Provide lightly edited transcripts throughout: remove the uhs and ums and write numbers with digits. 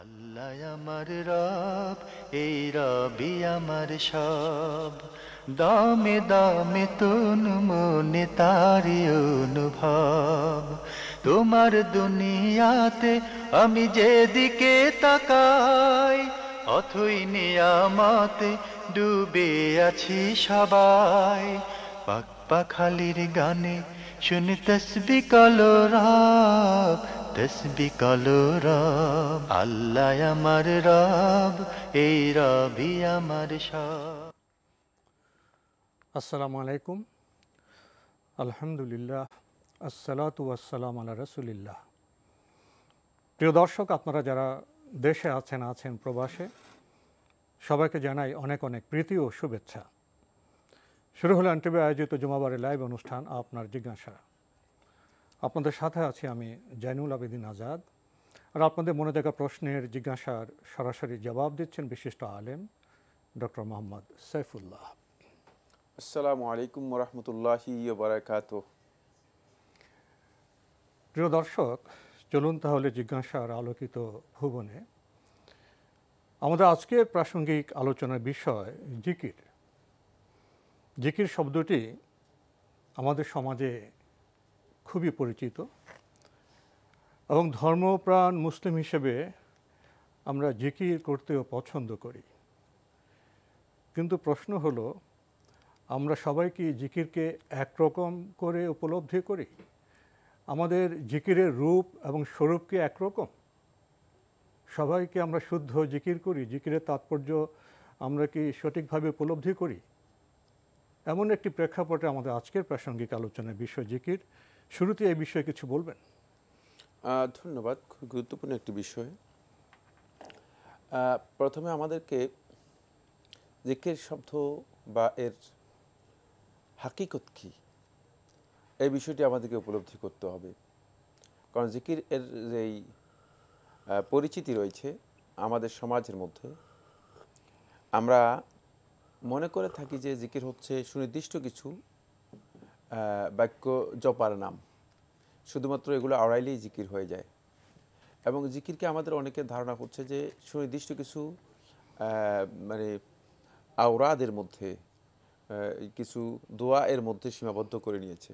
আল্লাহ আমার রব, এই রবি আমার সব। দামে দামে তুন মনে তারি অনুভব। তোমার দুনিয়াতে আমি যেদিকে তাকাই, অথই নিয়ামতে ডুবে আছি সবাই। পাক পাখালির গানে শুনি তসবি কলরব, তসবি কলরব। আল্লাহ আমার রব, এই রবি আমার সব। আসসালামু আলাইকুম, আলহামদুলিল্লাহ, আসসালাতু ওয়াসসালাম আলা রাসূলিল্লাহ। প্রিয় দর্শক, আপনারা যারা দেশে আছেন প্রবাসে, সবাইকে জানাই অনেক অনেক প্রীতি ও শুভেচ্ছা। শুরু হলো এনটিভি আয়োজিত জুমাবারের লাইভ অনুষ্ঠান আপনার জিজ্ঞাসা। আপনাদের সাথে আছি আমি জাইনুল আবেদিন আজাদ। আর আপনাদের মনে থাকা প্রশ্নের জিজ্ঞাসার সরাসরি জবাব দিচ্ছেন বিশিষ্ট আলেম ডক্টর মোহাম্মদ সাইফুল্লাহ। আসসালামু আলাইকুম ওরহমতুল্লাহি ওয়া বারাকাতুহু। প্রিয় দর্শক, চলুন তাহলে জিজ্ঞাসার আলোকিত ভুবনে। আমাদের আজকের প্রাসঙ্গিক আলোচনার বিষয় জিকির। জিকির শব্দটি আমাদের সমাজে খুবই পরিচিত এবং ধর্মপ্রাণ মুসলিম হিসেবে আমরা জিকির করতেও পছন্দ করি। কিন্তু প্রশ্ন হলো, আমরা সবাই কি জিকিরকে একরকম করে উপলব্ধি করি? আমাদের জিকিরের রূপ এবং স্বরূপ কি একরকম? সবাইকে আমরা শুদ্ধ জিকির করি? জিকিরের তাৎপর্য আমরা কি সঠিকভাবে উপলব্ধি করি? এমন একটি প্রেক্ষাপটে আমাদের আজকের প্রাসঙ্গিক আলোচনার বিষয় জিকির। শুরুতে এই বিষয়ে কিছু বলবেন? ধন্যবাদ। খুব গুরুত্বপূর্ণ একটি বিষয়। প্রথমে আমাদেরকে জিকির শব্দ বা এর হাকিকত কী, এই বিষয়টি আমাদেরকে উপলব্ধি করতে হবে। কারণ জিকির এর যেই পরিচিতি রয়েছে আমাদের সমাজের মধ্যে, আমরা মনে করে থাকি যে জিকির হচ্ছে সুনির্দিষ্ট কিছু বাক্য জপার নাম, শুধুমাত্র এগুলো আওড়াইলেই জিকির হয়ে যায়। এবং জিকিরকে আমাদের অনেকের ধারণা করছে যে সুনির্দিষ্ট কিছু মানে আওরাদের মধ্যে, কিছু দোয়া এর মধ্যে সীমাবদ্ধ করে নিয়েছে।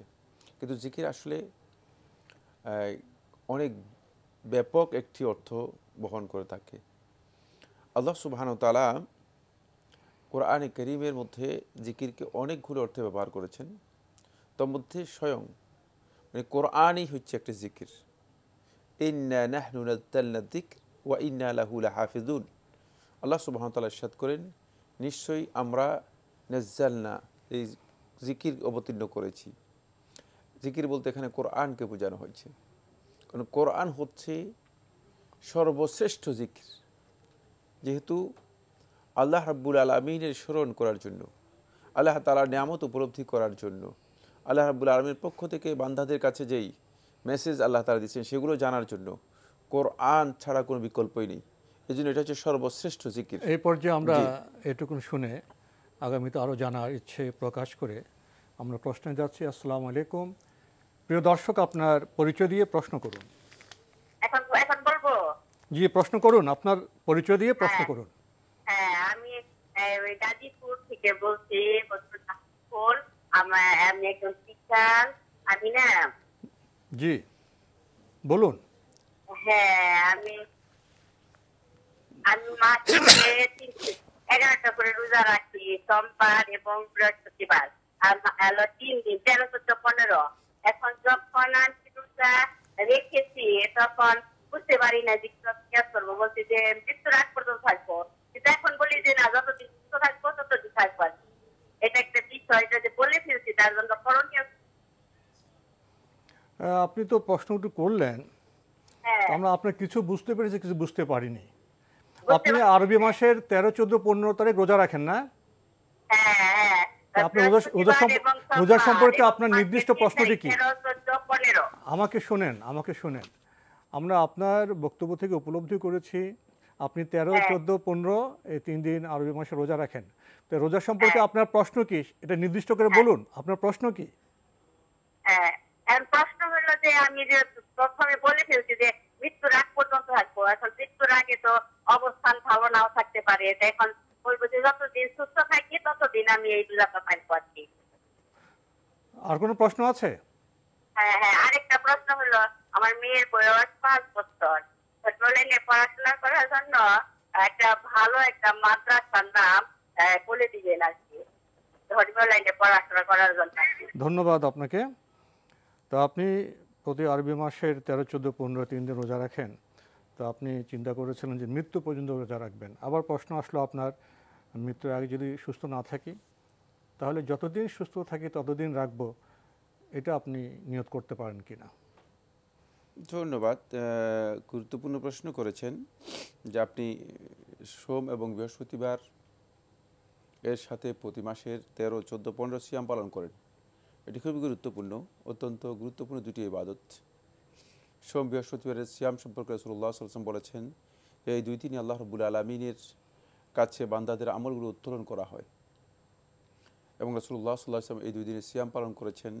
কিন্তু জিকির আসলে অনেক ব্যাপক একটি অর্থ বহন করে থাকে। আল্লাহ সুবহানাহু ওয়া তাআলা কোরআনে কারীমের মধ্যে জিকিরকে অনেকগুলো অর্থে ব্যবহার করেছেন। তার মধ্যে স্বয়ং মানে কোরআনই হচ্ছে একটা জিকির। ইন্না নাহনু নাযালনা যিকর ওয়া ইন্না লাহু লাহাফিজুন। আল্লাহ সুবহানাহু ওয়া তাআলা ইরশাদ করেন, নিশ্চয়ই আমরা নাযালনা, এই জিকির অবতীর্ণ করেছি। জিকির বলতে এখানে কোরআনকে বোঝানো হয়েছে, কারণ কোরআন হচ্ছে সর্বশ্রেষ্ঠ জিকির। যেহেতু আল্লাহ রাব্বুল আলামিনের স্মরণ করার জন্য, আল্লাহ তাআলার নিয়ামত উপলব্ধি করার জন্য, আল্লাহ রাব্বুল আলামিনের পক্ষ থেকে বান্দাদের কাছে যেই মেসেজ আল্লাহ তাআলা দিচ্ছেন সেগুলো জানার জন্য কোরআন ছাড়া কোনো বিকল্পই নেই। এই জন্য এটা হচ্ছে সর্বশ্রেষ্ঠ জিকির। এই পর্যায়ে আমরা এটুকুন শুনে আগামীতে আরও জানার ইচ্ছে প্রকাশ করে আমরা প্রশ্নে যাচ্ছি। আসসালামু আলাইকুম। প্রিয় দর্শক, আপনার পরিচয় দিয়ে প্রশ্ন করুন। এখন বলবো? জি, প্রশ্ন করুন, আপনার পরিচয় দিয়ে প্রশ্ন করুন। হ্যাঁ, আমি গাজীপুর থেকে বলছি। আমি একজন টিচার। আমি না, জি বলুন। হ্যাঁ, আমি মাসে 11টা করে রোজা রাখি, সোমবার এবং বৃহস্পতিবার। আর 3 দিন, 13, 14, 15। এখন যখন আমি রোজা রেখেছি তখন বুঝতে পারি না যে কি করবো। বলছি যে মৃত্যুর আগ পর্যন্ত থাকবো, কিন্তু এখন বলি যে না, যতদিন সুস্থ থাকবো ততদিন থাকবো। এটা একটা বিষয়, এটা যে বলে ফেলছি তার জন্য করণীয়। আপনি তো প্রশ্নটি করলেন, আমরা আপনার কিছু বুঝতে পেরেছি, কিছু বুঝতে পারিনি। আপনি আরবি মাসের 13, 14, 15 তারিখ রোজা রাখেন না? হ্যাঁ। আপনি রোজা সম্পর্কে আপনার নির্দিষ্ট প্রশ্নটি কি? আমাকে শোনেন। আমরা আপনার বক্তব্য থেকে উপলব্ধি করেছি আপনি 13, 14, 15 এই 3 দিন আরবি মাসে রোজা রাখেন। তো রোজা সম্পর্কে আপনার প্রশ্ন কি, এটা নির্দিষ্ট করে বলুন। আপনার প্রশ্ন কি? প্রশ্ন হলো যে আমি যে প্রথমে বলে ফেলছি যে মৃত্যুর আগ পর্যন্ত থাকবো। এখন মৃত্যুর আগে তো অবস্থান ভালো নাও থাকতে পারে। এখন বলবো যে যতদিন সুস্থ থাকি ততদিন আমি এই রোজাটা পালবো আর কি। আর কোনো প্রশ্ন আছে? হ্যাঁ হ্যাঁ, আরেকটা প্রশ্ন হলো, আমার মেয়ের বয়স 5 বছর, ধর্মলাইনে পড়াশোনা করার জন্য একটা ভালো একটা মাদ্রাসার নাম বলে দিবেন আর কি, ধর্মলাইনে পড়াশোনা করার জন্য। ধন্যবাদ আপনাকে। তো আপনি প্রতি আরবি মাসের 13, 14, 15, 3 দিন রোজা রাখেন। তো আপনি চিন্তা করেছিলেন যে মৃত্যু পর্যন্ত রোজা রাখবেন। আবার প্রশ্ন আসলো, আপনার মৃত্যুর আগে যদি সুস্থ না থাকি তাহলে যতদিন সুস্থ থাকি ততদিন রাখবো, এটা আপনি নিয়ত করতে পারেন কিনা? ধন্যবাদ। গুরুত্বপূর্ণ প্রশ্ন করেছেন যে আপনি সোম এবং বৃহস্পতিবার এর সাথে প্রতি মাসের 13, 14, 15 সিয়াম পালন করেন। এটি খুবই গুরুত্বপূর্ণ, অত্যন্ত গুরুত্বপূর্ণ দুটি ইবাদত। সোম বৃহস্পতিবারের সিয়াম সম্পর্কে রাসূলুল্লাহ সাল্লাল্লাহু আলাইহি ওয়াসাল্লাম বলেছেন যে এই দুই দিনই আল্লাহ রাব্বুল আলামিনের কাছে বান্দাদের আমলগুলো উত্তোলন করা হয়, এবং রাসূলুল্লাহ সাল্লাল্লাহু আলাইহি ওয়াসাল্লাম এই দুই দিনে সিয়াম পালন করেছেন।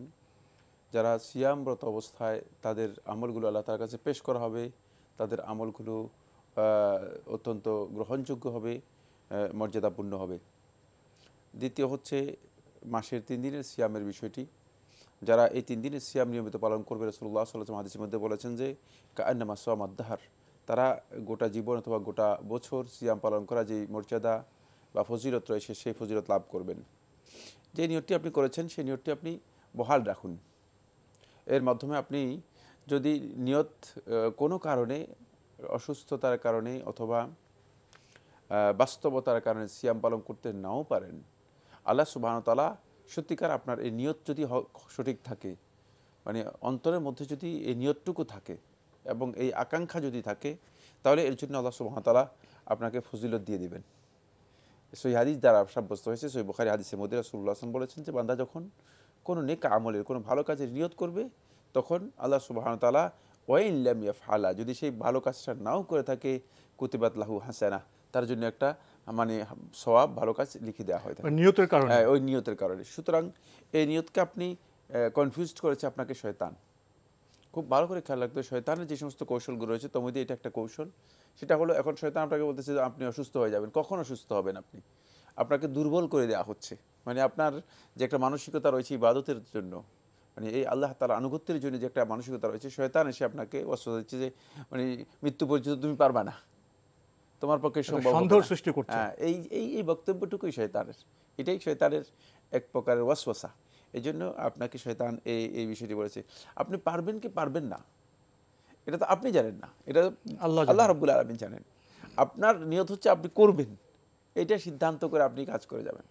যারা সিয়ামরত অবস্থায় তাদের আমলগুলো আল্লাহ তাআলার কাছে পেশ করা হবে, তাদের আমলগুলো অত্যন্ত গ্রহণযোগ্য হবে, মর্যাদাপূর্ণ হবে। দ্বিতীয় হচ্ছে মাসের 3 দিনের সিয়ামের বিষয়টি। যারা এই 3 দিনের সিয়াম নিয়মিত পালন করবে, রাসূলুল্লাহ সাল্লাল্লাহু আলাইহি ওয়াসাল্লাম হাদিসের মধ্যে বলেছেন যে কাআন্নামা সাওমাদ দাহর, তারা গোটা জীবন অথবা গোটা বছর সিয়াম পালন করা যে মর্যাদা বা ফজিলত রয়েছে সেই ফজিলত লাভ করবেন। যে নিয়তটি আপনি করেছেন সেই নিয়তটি আপনি বহাল রাখুন। এর মাধ্যমে আপনি যদি নিয়ত কোনো কারণে, অসুস্থতার কারণে অথবা বাস্তবতার কারণে সিয়াম পালন করতে নাও পারেন, আল্লাহ সুবহানাহু ওয়া তাআলা সত্যিকার আপনার এই নিয়ত যদি সঠিক থাকে, মানে অন্তরের মধ্যে যদি এই নিয়তটুকু থাকে এবং এই আকাঙ্ক্ষা যদি থাকে, তাহলে এর জন্য আল্লাহ সুবহানাহু ওয়া তাআলা আপনাকে ফজিলত দিয়ে দিবেন। সহিহ হাদিস দ্বারা সাব্যস্ত হয়েছে, সহিহ বুখারী হাদিসের মধ্যে রাসূলুল্লাহ সাল্লাল্লাহু আলাইহি ওয়াসাল্লাম বলেছেন যে বান্দা যখন কোনো নেক আমলের, কোনো ভালো কাজের নিয়ত করবে, তখন আল্লাহ সুবহানাহু ওয়া তাআলা ওয়াইন লাম ইয়াফআলা, যদি সেই ভালো কাজটা নাও করে থাকে, কুতিবাত লাহু হাসানাহ, তার জন্য একটা মানে সওয়াব, ভালো কাজ লিখে দেওয়া হয় থাকে নিয়তের কারণে। ওই নিয়তের কারণে। সুতরাং এই নিয়তকে আপনি কনফিউজড করেছে আপনাকে শয়তান। খুব ভালো করে খেয়াল রাখতে হবে, শয়তানের যে সমস্ত কৌশলগুলো রয়েছে তার মধ্যে এটা একটা কৌশল। সেটা হলো, এখন শয়তান আপনাকে বলতেছে যে আপনি অসুস্থ হয়ে যাবেন। কখন অসুস্থ হবেন আপনি? আপনাকে দুর্বল করে দেওয়া হচ্ছে। মানে আপনার যে একটা মানসিকতা রয়েছে ইবাদতের জন্য, মানে এই আল্লাহ তাআলার আনুগত্যের জন্য যে একটা মানসিকতা রয়েছে, শয়তান এসে আপনাকে ওয়াসওয়াসা দিচ্ছে যে মানে মৃত্যু পর্যন্ত তুমি পারবা না, তোমার পক্ষে সম্ভব হবে না। সৃষ্টি করছে। হ্যাঁ, এই বক্তব্যটুকুই শয়তানের, এটাই শয়তানের এক প্রকারের ওয়াসওয়াসা। এই জন্য আপনাকে শয়তান এই বিষয়টি বলেছে। আপনি পারবেন কি পারবেন না এটা তো আপনি জানেন না, এটা আল্লাহ রাব্বুল আলামিন জানেন। আপনার নিয়ত হচ্ছে আপনি করবেন, এটা সিদ্ধান্ত করে আপনি কাজ করে যাবেন।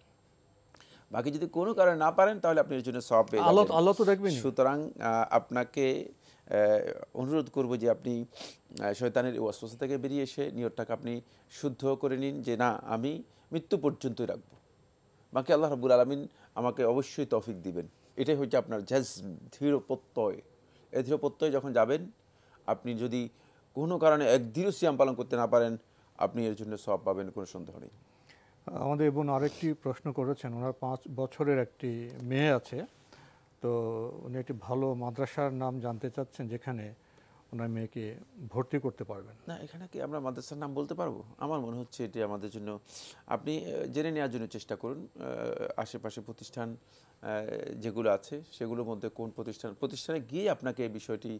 বাকি যদি কোনো কারণে না পারেন তাহলে আপনি এর জন্য সওয়াব পেয়ে যাবেন। আল্লাহ তো দেখবেন। সুতরাং আপনাকে অনুরোধ করব যে আপনি শয়তানের এই ওয়াসওয়াসা থেকে বেরিয়ে এসে নিয়তটাকে আপনি শুদ্ধ করে নিন যে না, আমি মৃত্যু পর্যন্তই রাখবো, বাকি আল্লাহ রাব্বুল আলামিন আমাকে অবশ্যই তৌফিক দিবেন। এটাই হচ্ছে আপনার জাজম, দৃঢ় প্রত্যয়। এই দৃঢ় প্রত্যয় যখন যাবেন, আপনি যদি কোনো কারণে একদিনও সিয়াম পালন করতে না পারেন, আপনি এর জন্য সওয়াব পাবেন, কোনো সন্দেহ নেই। আমাদের বোন আরেকটি প্রশ্ন করেছেন, ওনার 5 বছরের একটি মেয়ে আছে। তো উনি একটি ভালো মাদ্রাসার নাম জানতে চাচ্ছেন যেখানে ওনার মেয়েকে ভর্তি করতে পারবেন। না, এখানে কি আমরা মাদ্রাসার নাম বলতে পারবো? আমার মনে হচ্ছে এটি আমাদের জন্য আপনি জেনে নেওয়ার জন্য চেষ্টা করুন। আশেপাশে প্রতিষ্ঠান যেগুলো আছে সেগুলোর মধ্যে কোন প্রতিষ্ঠানে গিয়ে আপনাকে এই বিষয়টি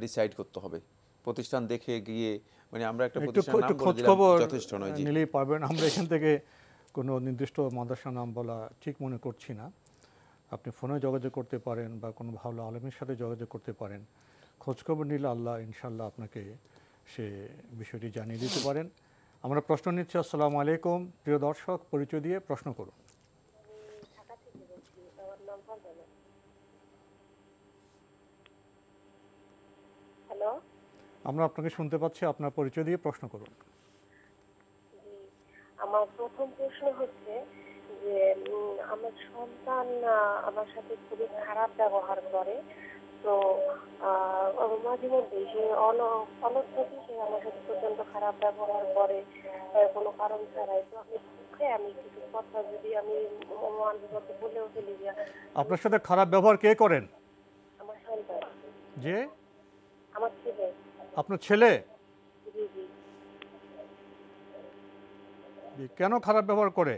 ডিসাইড করতে হবে। প্রতিষ্ঠান দেখে গিয়ে, মানে আমরা একটা প্রতিষ্ঠানের নাম বলে দিলাম যথেষ্ট নয়। জি, নিলেই পারবেন। আমরা এখান থেকে কোনো নির্দিষ্ট মাদ্রাসার নাম বলা ঠিক মনে করছি না। আপনি ফোনে যোগাযোগ করতে পারেন বা কোনো ভালো আলেমের সাথে যোগাযোগ করতে পারেন। খোঁজখবর নিলে আল্লাহ ইনশাল্লাহ আপনাকে সে বিষয়টি জানিয়ে দিতে পারেন। আমরা প্রশ্ন নিচ্ছি। আসসালামু আলাইকুম, প্রিয় দর্শক, পরিচয় দিয়ে প্রশ্ন করুন। হ্যালো, আমরা আপনাকে শুনতে পাচ্ছি, আপনার পরিচয় দিয়ে প্রশ্ন করুন। আমার প্রথম প্রশ্ন হচ্ছে যে আমার সন্তান আমার সাথে খুবই খারাপ ব্যবহার করে। তো মাঝে মধ্যে সে অনর্থকই সে আমার সাথে প্রচন্ড খারাপ ব্যবহার করে কোনো কারণ ছাড়াই। তো আমি কিছু কথা যদি আমি মানুষকে বলেও ফেলি যে আপনার সাথে খারাপ ব্যবহার কে করেন? আমার সন্তান, যে আমার ছেলে। আপনার ছেলে? কেন খারাপ ব্যবহার করে?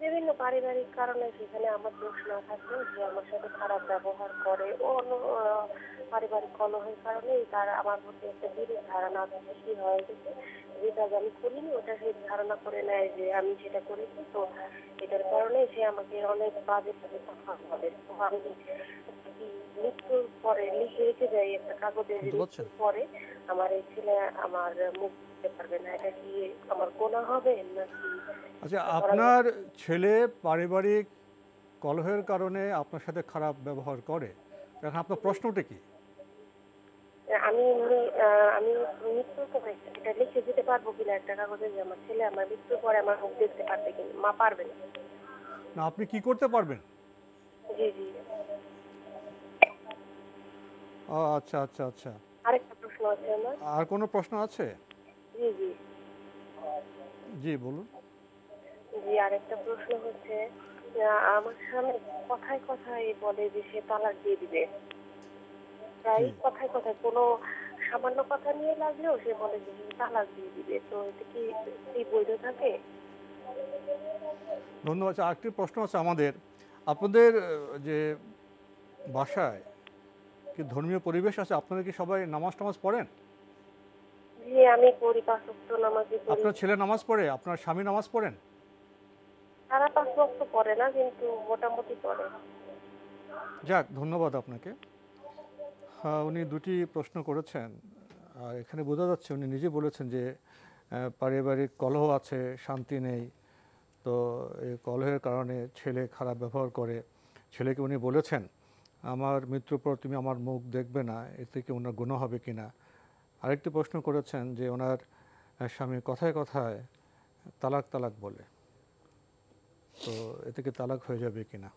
বিভিন্ন পারিবারিক কারণে, সেখানে আমার দোষ না থাকলেও যে আমার সাথে খারাপ ব্যবহার করে, ও অন্য পারিবারিক কলহের কারণেই তার আমার প্রতি একটা বিরূপ ধারণা সৃষ্টি হয়ে গেছে। যে কাজ আমি করিনি ওটা সে ধারণা করে নেয় যে আমি সেটা করেছি, তো এটার কারণে সে আমাকে অনেক বাজে বাজে কথা বলে। তো আমি মৃত্যুর পরে লিখে রেখে যাই একটা কাগজে, যে বুঝতে পারছেন? মৃত্যুর পরে আমার এই ছেলে আমার মুখ দিতে পারবে না। এটা কি আমার গোনা হবে নাকি? আচ্ছা, আপনার ছেলে পারিবারিক কলহের কারণে আপনার সাথে খারাপ ব্যবহার করে, এখন আপনার প্রশ্নটা কি? আমি আমি মৃত্যুর পরে এটা লিখে দিতে পারবো কিনা একটা কাগজে, যে আমার ছেলে আমার মৃত্যুর পরে আমার মুখ দেখতে পারবে কিনা? মা পারবে না। না, আপনি কি করতে পারবেন? জি জি। আচ্ছা আচ্ছা আচ্ছা, আরেকটা প্রশ্ন আছে আমার। আর কোনো প্রশ্ন আছে? জি জি জি বলুন। জি, আরেকটা প্রশ্ন হচ্ছে, আমার স্বামী কথায় কথায় বলে যে সে তালাক দিয়ে দিবে। প্রায় কথায় কথায় কোনো সামান্য কথা নিয়ে লাগলেও সে বলে যে সে তালাক দিয়ে দিবে। তো এটা কি বৈধ থাকে? ধন্যবাদ। আরেকটি প্রশ্ন আছে আমাদের, আপনাদের যে বাসায় কি ধর্মীয় পরিবেশ আছে? আপনারা কি সবাই নামাজ টামাজ পড়েন? জি, আমি পড়ি, 5 ওয়াক্ত নামাজই পড়ি। আপনার ছেলে নামাজ পড়ে? আপনার স্বামী নামাজ পড়েন? সারা 5 ওয়াক্ত পড়ে না, কিন্তু মোটামুটি পড়ে। যাক, ধন্যবাদ আপনাকে। উনি দুটি প্রশ্ন করেছেন, আর এখানে বোঝা যাচ্ছে উনি নিজে বলেছেন যে পারিবারিক কলহ আছে, শান্তি নেই। তো এই কলহের কারণে ছেলে খারাপ ব্যবহার করে। ছেলেকে উনি বলেছেন, আমার মৃত্যুর পর তুমি আমার মুখ দেখবে না, এতে কি ওনার গুনাহ হবে কিনা। আরেকটি প্রশ্ন করেছেন যে ওনার স্বামী কথায় কথায় তালাক তালাক বলে, তো এতে কি তালাক হয়ে যাবে কিনা।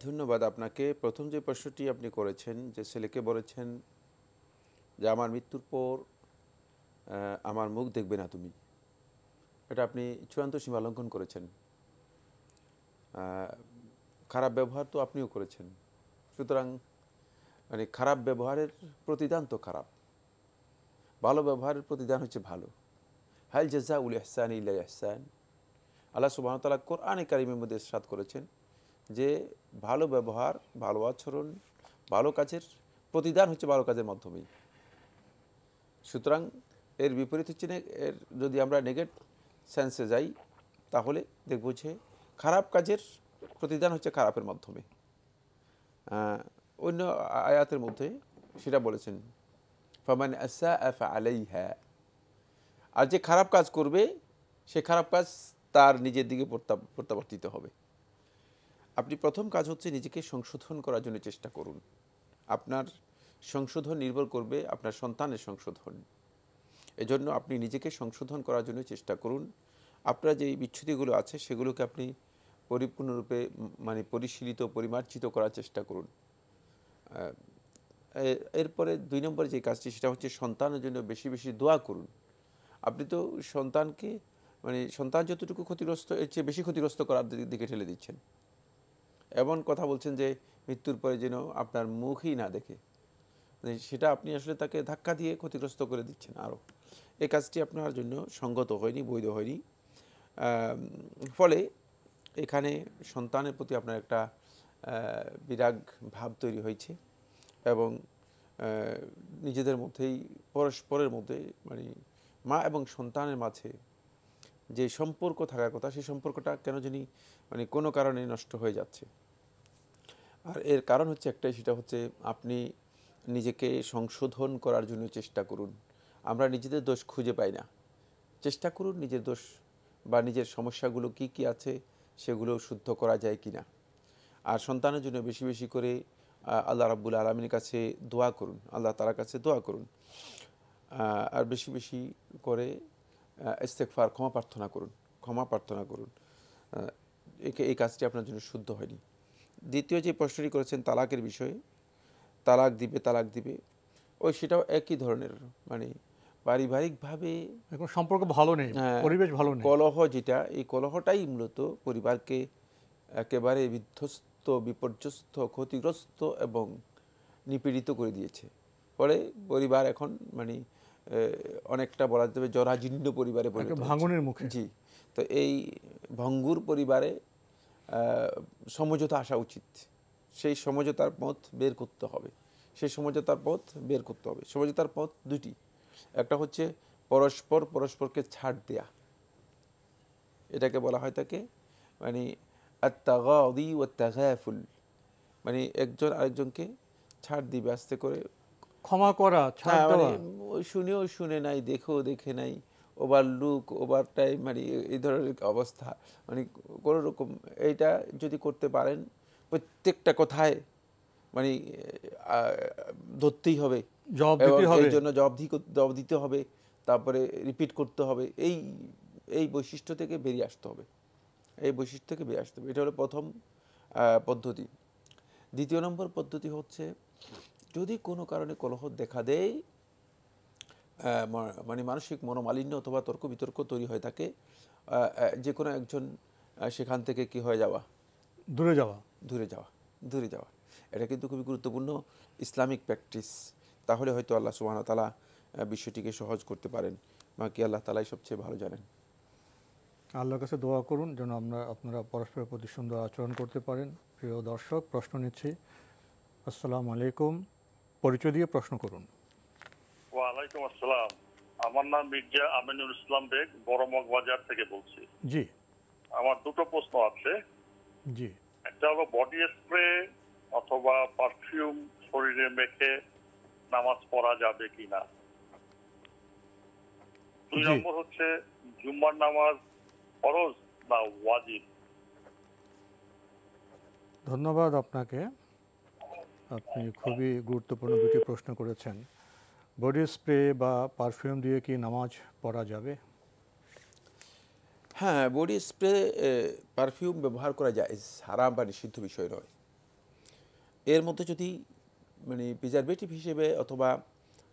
ধন্যবাদ আপনাকে। প্রথম যে প্রশ্নটি আপনি করেছেন, যে ছেলেকে বলেছেন যে আমার মৃত্যুর পর আমার মুখ দেখবে না তুমি, এটা আপনি চূড়ান্ত সীমা লঙ্ঘন করেছেন। খারাপ ব্যবহার তো আপনিও করেছেন। সুতরাং মানে খারাপ ব্যবহারের প্রতিদান তো খারাপ, ভালো ব্যবহারের প্রতিদান হচ্ছে ভালো। হাল জাযাউল ইহসানি ইল্লা ইহসান। আল্লাহ সুবহানাহু ওয়া তাআলা কোরআনে কারিমের মধ্যে ইরশাদ করেছেন যে ভালো ব্যবহার, ভালো আচরণ, ভালো কাজের প্রতিদান হচ্ছে ভালো কাজের মাধ্যমেই। সুতরাং এর বিপরীত হচ্ছে এর যদি আমরা নেগেটিভ সেন্সে যাই, তাহলে দেখব যে খারাপ কাজের প্রতিদান হচ্ছে খারাপের মাধ্যমে। অন্য আয়াতের মধ্যে সেটা বলেছেন, ফামান আসাআ ফাআলাইহা। আর যে খারাপ কাজ করবে সে খারাপ কাজ তার নিজের দিকে প্রত্যাবর্তিত হবে। আপনি প্রথম কাজ হচ্ছে নিজেকে সংশোধন করার জন্য চেষ্টা করুন। আপনার সংশোধন নির্ভর করবে আপনার সন্তানের সংশোধন। এজন্য আপনি নিজেকে সংশোধন করার জন্য চেষ্টা করুন। আপনার যে বিচ্ছুতিগুলো আছে সেগুলোকে আপনি পরিপূর্ণরূপে মানে পরিশীলিত, পরিমার্জিত করার চেষ্টা করুন। এরপরে 2 নম্বরে যে কাজটি, সেটা হচ্ছে সন্তানের জন্য বেশি বেশি দোয়া করুন। আপনি তো সন্তানকে মানে সন্তান যতটুকু ক্ষতিগ্রস্ত, এর চেয়ে বেশি ক্ষতিগ্রস্ত করার দিকে ঠেলে দিচ্ছেন। এমন কথা বলছেন যে মৃত্যুর পরে যেন আপনার মুখই না দেখে, সেটা আপনি আসলে তাকে ধাক্কা দিয়ে ক্ষতিগ্রস্ত করে দিচ্ছেন আরও। এই কাজটি আপনার জন্য সঙ্গত হয়নি, বৈধ হয়নি। ফলে এখানে সন্তানের প্রতি আপনার একটা বিরাগ ভাব তৈরি হয়েছে এবং নিজেদের মধ্যেই পরস্পরের মধ্যে মানে মা এবং সন্তানের মাঝে যে সম্পর্ক থাকার কথা, সেই সম্পর্কটা কেন জানি মানে কোনো কারণে নষ্ট হয়ে যাচ্ছে। আর এর কারণ হচ্ছে একটাই, সেটা হচ্ছে আপনি নিজেকে সংশোধন করার জন্য চেষ্টা করুন। আমরা নিজেদের দোষ খুঁজে পাই না। চেষ্টা করুন নিজের দোষ বা নিজের সমস্যাগুলো কি কি আছে সেগুলো শুদ্ধ করা যায় কি না। আর সন্তানের জন্য বেশি বেশি করে আল্লাহ রাব্বুল আলামিনের কাছে দোয়া করুন, আল্লাহ তাআলার কাছে দোয়া করুন। আর বেশি বেশি করে ইস্তেগফার, ক্ষমা প্রার্থনা করুন। এই কাজটি আপনার জন্য শুদ্ধ হয়নি। দ্বিতীয় যে প্রশ্নটি করেছেন তালাকের বিষয়ে, তালাক দিবে ওই সেটাও একই ধরনের, মানে পারিবারিকভাবে এখন সম্পর্ক ভালো নেই, পরিবেশ ভালো নেই, কলহ যেটা, এই কলহটাই মূলত পরিবারকে একেবারে বিধ্বস্ত, বিপর্যস্ত, ক্ষতিগ্রস্ত এবং নিপীড়িত করে দিয়েছে। ফলে পরিবার এখন মানে অনেকটা বলা যাবে জরাজীর্ণ পরিবারে পরিণত হচ্ছে। ভাঙনের মুখে। জি, তো এই ভঙ্গুর পরিবারে সমঝোতা আসা উচিত। সেই সমঝোতার পথ বের করতে হবে। সমঝোতার পথ দুটি। একটা হচ্ছে পরস্পরকে ছাড় দেয়া, এটাকে বলা হয় থাকে মানে আত-তাগাদি ওয়া তাগাফুল, মানে একজন আরেকজনকে ছাড় দিবে আস্তে করে, ক্ষমা করা, ছাড় দেওয়া। ওই শুনেও শুনে নাই, দেখেও দেখে নাই, ওভার লুক, ওভার টাইম, মানে এই ধরনের অবস্থা, মানে কোনো রকম এইটা যদি করতে পারেন, প্রত্যেকটা কথায় মানে ধরতেই হবে, এই জন্য জবাব দিতে হবে, তারপরে রিপিট করতে হবে, এই বৈশিষ্ট্য থেকে বেরিয়ে আসতে হবে। এটা হলো প্রথম পদ্ধতি। দ্বিতীয় নম্বর পদ্ধতি হচ্ছে, যদি কোনো কারণে কলহ দেখা দেয়, মানে মানসিক মনোমালিন্য অথবা তর্ক বিতর্ক তৈরি হয়ে থাকে, যে কোনো একজন সেখান থেকে কি হয়ে যাওয়া, দূরে যাওয়া। এটা কিন্তু খুবই গুরুত্বপূর্ণ ইসলামিক প্র্যাকটিস। তাহলে হয়তো আল্লাহ সুবহানাহু ওয়া তাআলা বিষয়টিকে সহজ করতে পারেন, বাকি আল্লাহ তাআলাই সবচেয়ে ভালো জানেন। আল্লাহর কাছে দোয়া করুন যেন আপনারা পরস্পরের প্রতি সুন্দর আচরণ করতে পারেন। প্রিয় দর্শক, প্রশ্ন নিচ্ছি। আসসালামু আলাইকুম, পরিচয় দিয়ে প্রশ্ন করুন। ওয়ালাইকুম আসসালাম, আমার নাম মির্জা আমিনুল ইসলাম বেগ, বড়মগ বাজার থেকে বলছি। জি, আমার দুটো প্রশ্ন আছে। জি। একটা হলো বডি স্প্রে অথবা পারফিউম শরীরে মেখে নামাজ পড়া যাবে কিনা। দুই নম্বর হচ্ছে জুম্মার নামাজ ফরজ না ওয়াজিব। ধন্যবাদ আপনাকে, আপনি খুবই গুরুত্বপূর্ণ দুটি প্রশ্ন করেছেন। বডি স্প্রে বা পারফিউম দিয়ে কি নামাজ পড়া যাবে? হ্যাঁ, বডি স্প্রে পারফিউম ব্যবহার করা যায়, হারাম বা নিষিদ্ধ বিষয় নয়। এর মধ্যে যদি মানে প্রিজারভেটিভ হিসেবে অথবা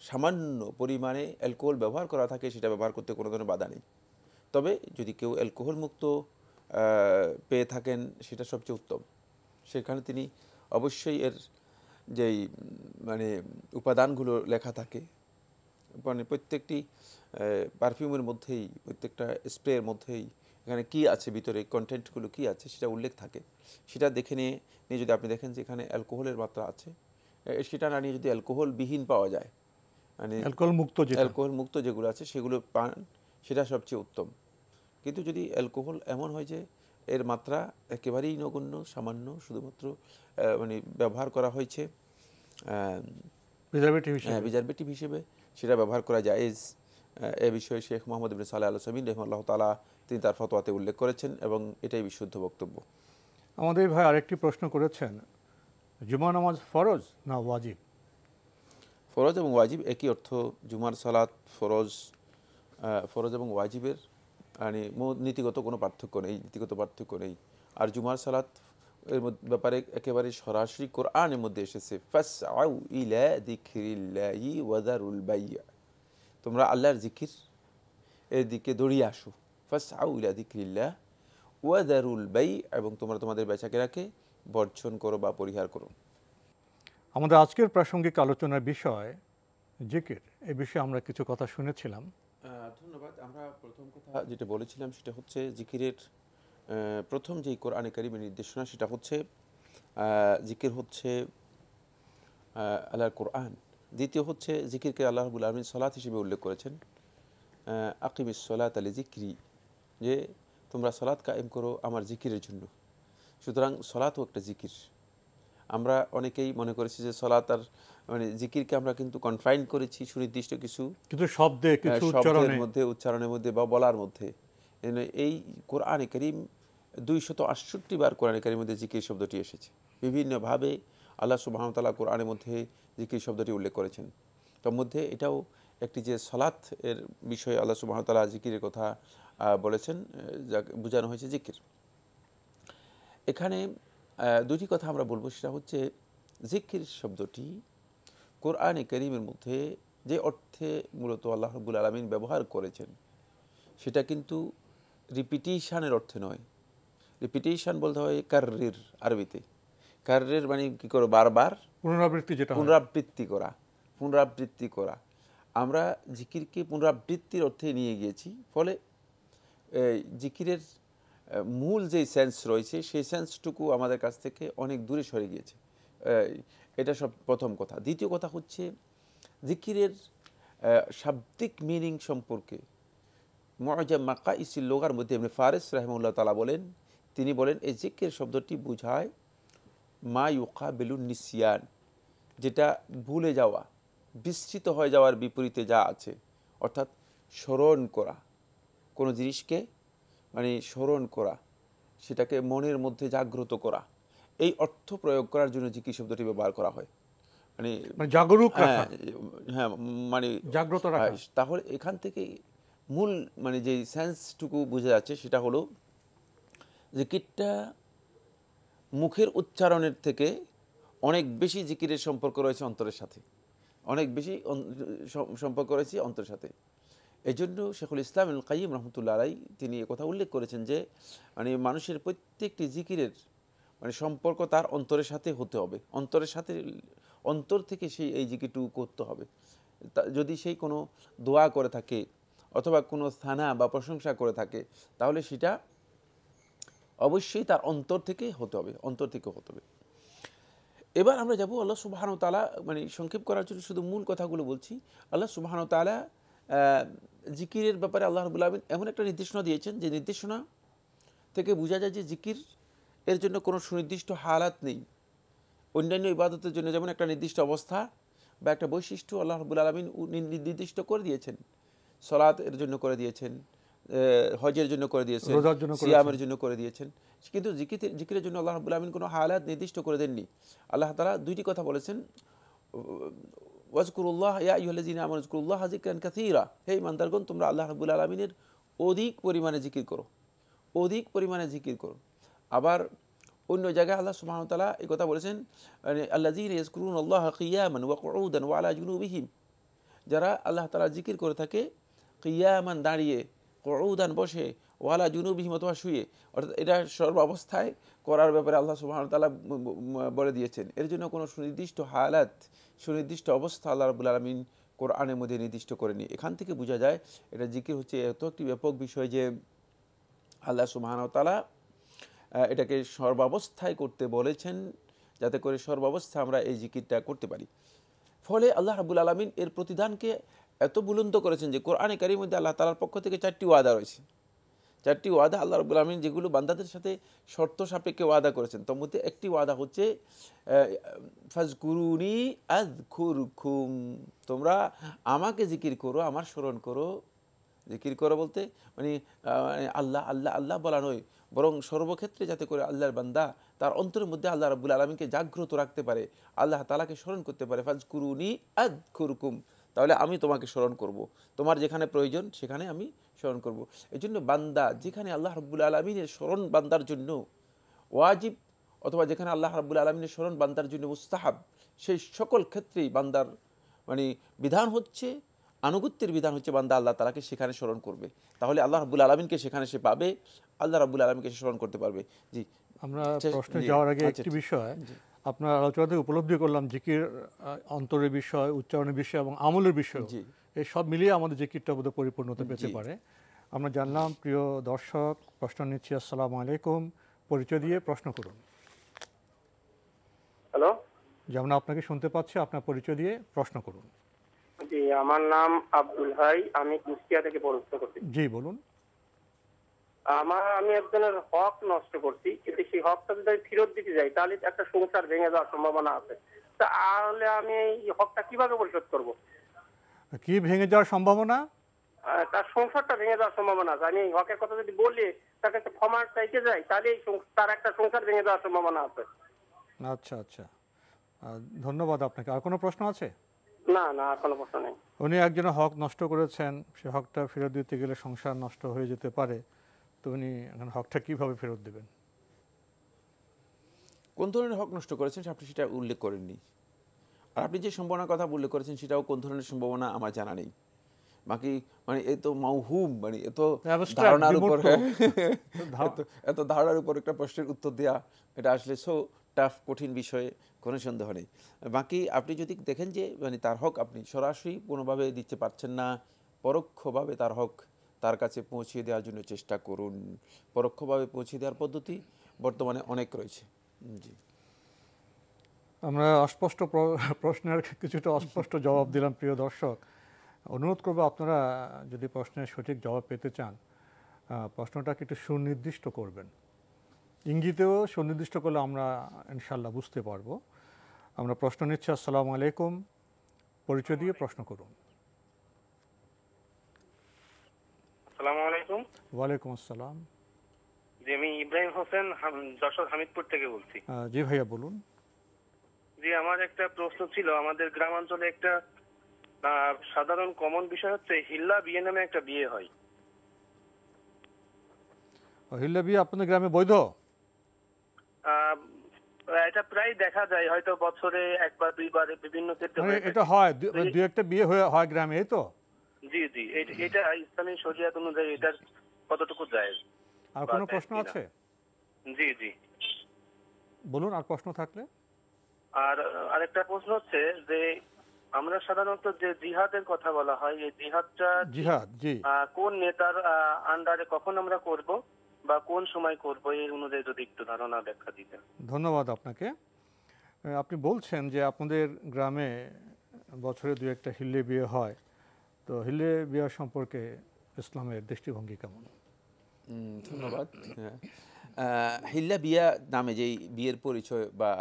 সামান্য পরিমাণে অ্যালকোহল ব্যবহার করা থাকে, সেটা ব্যবহার করতে কোনো ধরনের বাধা নেই। তবে যদি কেউ অ্যালকোহল মুক্ত পেয়ে থাকেন, সেটা সবচেয়ে উত্তম। সেখানে তিনি অবশ্যই এর যেই মানে উপাদানগুলো লেখা থাকে, মানে প্রত্যেকটি পারফিউমের মধ্যেই, প্রত্যেকটা স্প্রের মধ্যেই এখানে কী আছে, ভিতরে কন্টেন্টগুলো কী আছে সেটা উল্লেখ থাকে। সেটা দেখে নিয়ে যদি আপনি দেখেন যে এখানে অ্যালকোহলের মাত্রা আছে, সেটা না নিয়ে যদি অ্যালকোহলবিহীন পাওয়া যায়, মানে অ্যালকোহল মুক্ত যেগুলো আছে সেগুলো পান, সেটা সবচেয়ে উত্তম। কিন্তু যদি অ্যালকোহল এমন হয় যে এর মাত্রা একেবারেই নগণ্য, সামান্য, শুধুমাত্র মানে ব্যবহার করা হয়েছে প্রিজারভেটিভ হিসেবে, সেটা ব্যবহার করা জায়েজ। এ বিষয়ে শেখ মোহাম্মদ ইবনে সালেহ আল উসাইমিন রাহিমাহুল্লাহ তাআলা তিনি তার ফতোয়াতে উল্লেখ করেছেন এবং এটাই বিশুদ্ধ বক্তব্য। আমাদের ভাই আরেকটি প্রশ্ন করেছেন, জুমা নামাজ ফরজ না ওয়াজিব? ফরজ এবং ওয়াজিব একই অর্থ। জুমার সালাত ফরজ এবং ওয়াজিবের মানে নীতিগত কোনো পার্থক্য নেই। আর জুমার সালাত এর ব্যাপারে একেবারে সরাসরি কোরআনের মধ্যে এসেছে, ফাসআউ ইলা যিকরিল্লাহি ওয়া যারুল বাই'আ, তোমরা আল্লাহর জিকির এর দিকে দৌড়িয়ে আসো। ফাসআউ ইলা যিকরিল্লাহ ওয়া যারুল বাই', এবং তোমরা তোমাদের বেচাকেনাকে বর্জন করো বা পরিহার করো। আমাদের আজকের প্রাসঙ্গিক আলোচনার বিষয় জিকির। এই বিষয়ে আমরা কিছু কথা শুনেছিলাম। ধন্যবাদ। আমরা প্রথম কথা যেটা বলেছিলাম সেটা হচ্ছে জিকিরের প্রথম যেই কোরআনে কারিমের নির্দেশনা, সেটা হচ্ছে জিকির হচ্ছে আল্লাহর কোরআন। দ্বিতীয় হচ্ছে জিকিরকে আল্লাহ রাব্বুল আলামিন সালাত হিসেবে উল্লেখ করেছেন, আকিমিস সালাতা লিযিকরি, যে তোমরা সালাত কায়েম করো আমার জিকিরের জন্য। সুতরাং সালাতও একটা জিকির। আমরা অনেকেই মনে করেছি যে সালাত আর মানে জিকিরকে আমরা কিন্তু কনফাইন করেছি সুনির্দিষ্ট কিছু শব্দের মধ্যে, উচ্চারণের মধ্যে বা বলার মধ্যে। এই কোরআনে কারীম 268 বার কোরআনে কারীমের মধ্যে জিকির শব্দটি এসেছে। বিভিন্নভাবে আল্লাহ সুবহানাহু ওয়া তাআলা কোরআনের মধ্যে জিকির শব্দটি উল্লেখ করেছেন। তার মধ্যে এটাও একটি যে সালাত এর বিষয়ে আল্লাহ সুবহানাহু ওয়া তাআলা জিকিরের কথা বলেছেন, যা বোঝানো হয়েছে জিকির। এখানে দুটি কথা আমরা বলবো, সেটা হচ্ছে জিকির শব্দটি কোরআনে কারীমের মধ্যে যে অর্থে মূলত আল্লাহ রাব্বুল আলামিন ব্যবহার করেছেন, সেটা কিন্তু রিপিটিশনের অর্থে নয়। রিপিটিশন বলতে হয় কাররির, আরবিতে কাররির মানে কি করো, বারবার পুনরাবৃত্তি করা। আমরা জিকিরকে পুনরাবৃত্তির অর্থে নিয়ে গিয়েছি, ফলে জিকিরের মূল যে সেন্স রয়েছে সেই সেন্সটুকু আমাদের কাছ থেকে অনেক দূরে সরে গিয়েছে। এটা সব প্রথম কথা। দ্বিতীয় কথা হচ্ছে জিকিরের শাব্দিক মিনিং সম্পর্কে মুআজাম মাকাইসিল লুগার মধ্যে ইবনে ফারিস রাহিমাহুল্লাহ তাআলা বলেন, তিনি বলেন এই জিকির শব্দটি বোঝায় মা ইউকাবিলুন নিসিয়ান, যেটা ভুলে যাওয়া, বিস্মৃত হয়ে যাওয়ার বিপরীতে যা আছে, অর্থাৎ স্মরণ করা, কোনো জিনিসকে মানে স্মরণ করা, সেটাকে মনের মধ্যে জাগ্রত করা, এই অর্থ প্রয়োগ করার জন্য জিকির শব্দটি ব্যবহার করা হয়। মানে জাগরুক রাখা, হ্যাঁ মানে জাগ্রত রাখা। তাহলে এখান থেকে মূল মানে যে সেন্সটুকু বোঝা যাচ্ছে সেটা হলো জিকিরটা মুখের উচ্চারণের থেকে অনেক বেশি জিকিরের সম্পর্ক রয়েছে অন্তরের সাথে, অনেক বেশি সম্পর্ক রয়েছে অন্তরের সাথে। এই জন্য শেখুল ইসলাম ইবনুল কাইয়িম রহমতুল্লাহ আলাইহি তিনি একথা উল্লেখ করেছেন যে মানে মানুষের প্রত্যেকটি জিকিরের মানে সম্পর্ক তার অন্তরের সাথে হতে হবে, অন্তরের সাথে, অন্তর থেকে সেই এই জিকিরটুকু করতে হবে। যদি সেই কোনো দোয়া করে থাকে অথবা কোনো সানা বা প্রশংসা করে থাকে, তাহলে সেটা অবশ্যই তার অন্তর থেকে হতে হবে, অন্তর থেকে হতে হবে। এবার আমরা যাব আল্লাহ সুবহানাহু ওয়া তাআলা, মানে সংক্ষেপ করার জন্য শুধু মূল কথাগুলো বলছি। আল্লাহ সুবহানাহু ওয়া তাআলা জিকিরের ব্যাপারে আল্লাহ রাব্বুল আলামিন এমন একটা নির্দেশনা দিয়েছেন যে নির্দেশনা থেকে বোঝা যায় যে জিকির এর জন্য কোনো সুনির্দিষ্ট হালাত নেই। অন্যান্য ইবাদতের জন্য যেমন একটা নির্দিষ্ট অবস্থা বা একটা বৈশিষ্ট্য আল্লাহ রাব্বুল আলামিন নির্দিষ্ট করে দিয়েছেন, সালাত এর জন্য করে দিয়েছেন, হজের জন্য করে দিয়েছেন, সিয়ামের জন্য করে দিয়েছেন, কিন্তু জিকিরের জন্য আল্লাহ রাব্বুল আলামিন কোনো হালাত নির্দিষ্ট করে দেননি। আল্লাহ তাআলা দুইটি কথা বলেছেন, ওয়াজকুরুল্লাহ ইয়া আইয়ুহাল্লাযীনা আমানু যকুরুল্লাহা যিকরান কাসীরা, হে ঈমানদারগণ তোমরা আল্লাহ রাব্বুল আলামিনের অধিক পরিমাণে জিকির করো, অধিক পরিমাণে জিকির করো। আবার অন্য জায়গায় আল্লাহ সুবহানাহু ওয়া তাআলা এই কথা বলেছেন, আল্লাযীনা ইয়াযকুরুনাল্লাহা কিয়ামান ওয়া কুউদান ওয়া আলা জুনুবিহিম, যারা আল্লাহ তাআলা জিকির করে থাকে কিয়ামান দাঁড়িয়ে, কুউদান বসে, ওয়া আলা জুনুবিহিম অথবা শুয়ে, অর্থাৎ এটা সর্বাবস্থায় করার ব্যাপারে আল্লাহ সুবহানাহু ওয়া তাআলা বলে দিয়েছেন। এর জন্য কোনো সুনির্দিষ্ট হালাত, সুনির্দিষ্ট অবস্থা আল্লাহ রাব্বুল আলামিন কোরআনের মধ্যে নির্দিষ্ট করেনি। এখান থেকে বোঝা যায় এটা জিকির হচ্ছে এত একটি ব্যাপক বিষয় যে আল্লাহ সুবহানাহু ওয়া তাআলা এটাকে সর্বাবস্থায় করতে বলেছেন, যাতে করে সর্বাবস্থা আমরা এই জিকিরটা করতে পারি। ফলে আল্লাহ রাব্বুল আলামিন এর প্রতিদানকে এত বুলন্দ করেছেন যে কোরআনে কারীমের মধ্যে আল্লাহ তাআলার পক্ষ থেকে 4টি ওয়াদা রয়েছে, 4টি ওয়াদা আল্লাহ রাব্বুল আলামিন যেগুলো বান্দাদের সাথে শর্ত সাপেক্ষে ওয়াদা করেছেন। তার মধ্যে একটি ওয়াদা হচ্ছে ফাজকুরুনি আযকুরকুম, তোমরা আমাকে জিকির করো, আমার স্মরণ করো। জিকির করো বলতে মানে আল্লাহ আল্লাহ আল্লাহ বলা নয়, বরং সর্বক্ষেত্রে যাতে করে আল্লাহর বান্দা তার অন্তরের মধ্যে আল্লাহ রাব্বুল আলামিনকে জাগ্রত রাখতে পারে, আল্লাহ তাআলাকে স্মরণ করতে পারে। ফাজকুরুনি আযকুরকুম, তাহলে আমি তোমাকে স্মরণ করব, তোমার যেখানে প্রয়োজন সেখানে আমি স্মরণ করব। এই জন্য বান্দা যেখানে আল্লাহ রাব্বুল আলামিনের স্মরণ বান্দার জন্য ওয়াজিব, অথবা যেখানে আল্লাহ রাব্বুল আলামিনের স্মরণ বান্দার জন্য মুস্তাহাব, সেই সকল ক্ষেত্রেই বান্দার মানে বিধান হচ্ছে, আনুগত্যের বিধান হচ্ছে বান্দা আল্লাহ তাআলাকে সেখানে স্মরণ করবে, তাহলে আল্লাহ রাব্বুল আলামিনকে সেখানে সে পাবে, আল্লাহ রাব্বুল আলামিনকে সে স্মরণ করতে পারবে। জি, আমরা প্রশ্নে যাওয়ার আগে একটি বিষয় আপনার আলোচনা থেকে উপলব্ধি করলাম, জিকির অন্তরের বিষয়, উচ্চারণের বিষয় এবং আমলের বিষয়, এই সব মিলিয়ে আমাদের জিকিরটা বোধহয় পরিপূর্ণতা পেতে পারে। আমরা জানলাম। প্রিয় দর্শক, প্রশ্ন নিচ্ছি। আসসালামু আলাইকুম, পরিচয় দিয়ে প্রশ্ন করুন। হ্যালো, যেমন আপনাকে শুনতে পাচ্ছি, আপনার পরিচয় দিয়ে প্রশ্ন করুন। জি, আমার নাম আব্দুল হাই, আমি কুষ্টিয়া থেকে প্রশ্ন করছি। জি বলুন। আমি একজনের হক নষ্ট করছি, কিন্তু সেই হকটা যদি আমি ফেরত দিতে যাই তাহলে একটা সংসার ভেঙে যাওয়ার সম্ভাবনা আছে। তাহলে আমি এই হকটা কিভাবে পরিশোধ করব? কি ভেঙে যাওয়ার সম্ভাবনা? তার সংসারটা ভেঙে যাওয়ার সম্ভাবনা আছে। আমি এই হকের কথা যদি বলি তাকে একটা ক্ষমা চাইতে যাই, তাহলে তার একটা সংসার ভেঙে যাওয়ার সম্ভাবনা আছে। আচ্ছা আচ্ছা, ধন্যবাদ আপনাকে। আর কোনো প্রশ্ন আছে? না না, আর কোনো প্রশ্ন নেই। উনি একজনের হক নষ্ট করেছেন, সে হকটা ফেরত দিতে গেলে সংসার নষ্ট হয়ে যেতে পারে, তো উনি এখন হকটা কিভাবে ফেরত দেবেন? কোন ধরনের হক নষ্ট করেছেন আপনি সেটা উল্লেখ করেননি, আর আপনি যে সম্ভাবনার কথা উল্লেখ করেছেন সেটাও কোন ধরনের সম্ভাবনা আমার জানা নেই। বাকি মানে এত মাউহুম, মানে এত ধারণার উপর এত ধারণার উপর একটা প্রশ্নের উত্তর দেওয়া, এটা আসলে সো টাফ, কঠিন বিষয়ে। কোনো সন্দেহ নেই। বাকি আপনি যদি দেখেন যে মানে তার হক আপনি সরাসরি কোনোভাবে দিতে পারছেন না, পরোক্ষভাবে তার হক তার কাছে পৌঁছে দেওয়ার জন্য চেষ্টা করুন। পরোক্ষভাবে পৌঁছে দেওয়ার পদ্ধতি বর্তমানে অনেক রয়েছে। জি, আমরা অস্পষ্ট প্রশ্নের কিছুটা অস্পষ্ট জবাব দিলাম প্রিয় দর্শক। অনুরোধ করবো আপনারা যদি প্রশ্নের সঠিক জবাব পেতে চান প্রশ্নটাকে একটু সুনির্দিষ্ট করবেন, ইঙ্গিতেও সুনির্দিষ্ট করলে আমরা ইনশাল্লাহ বুঝতে পারবো। আমরা প্রশ্ন নিচ্ছি। আসসালামু আলাইকুম, পরিচয় দিয়ে প্রশ্ন করুন। আসসালামু আলাইকুম। ওয়ালাইকুম আসসালাম। জি, আমি ইব্রাহিম হোসেন যশোর হামিদপুর থেকে বলছি। জি ভাইয়া বলুন। জি, আমার একটা প্রশ্ন ছিল। আমাদের গ্রামাঞ্চলে একটা সাধারণ কমন বিষয় হচ্ছে হিল্লা বিয়ে নামে একটা বিয়ে হয়। হিল্লা বিয়ে আপনাদের গ্রামে বৈধ? এটা প্রায় দেখা যায়, হয়তো বছরে একবার দুইবার বিভিন্ন ক্ষেত্রে এটা হয়, দুই একটা বিয়ে হয় গ্রামে, এই তো? জি জি, এটা ইসলামী শরিয়াত অনুযায়ী এটার কতটুকু জায়েজ? আর কোনো প্রশ্ন আছে? জি জি বলুন, আর প্রশ্ন থাকলে। আর আরেকটা প্রশ্ন হচ্ছে যে আমরা সাধারণত যে জিহাদের কথা বলা হয়, এই জিহাদটা কোন নেতার আন্ডারে কখন আমরা করব বা কোন সময় করব, এই অনুযায়ী যদি একটু ধারণা ব্যাখ্যা দিতেন। ধন্যবাদ আপনাকে। আপনি বলছেন যে আপনাদের গ্রামে বছরে দু একটা হিল্লে বিয়ে হয়, তো হিল্লে বিয়ে সম্পর্কে ইসলামের দৃষ্টিভঙ্গি কেমন? ধন্যবাদ। হিল্লা বিয়া নামে যেই বিয়ের পরিচয় বা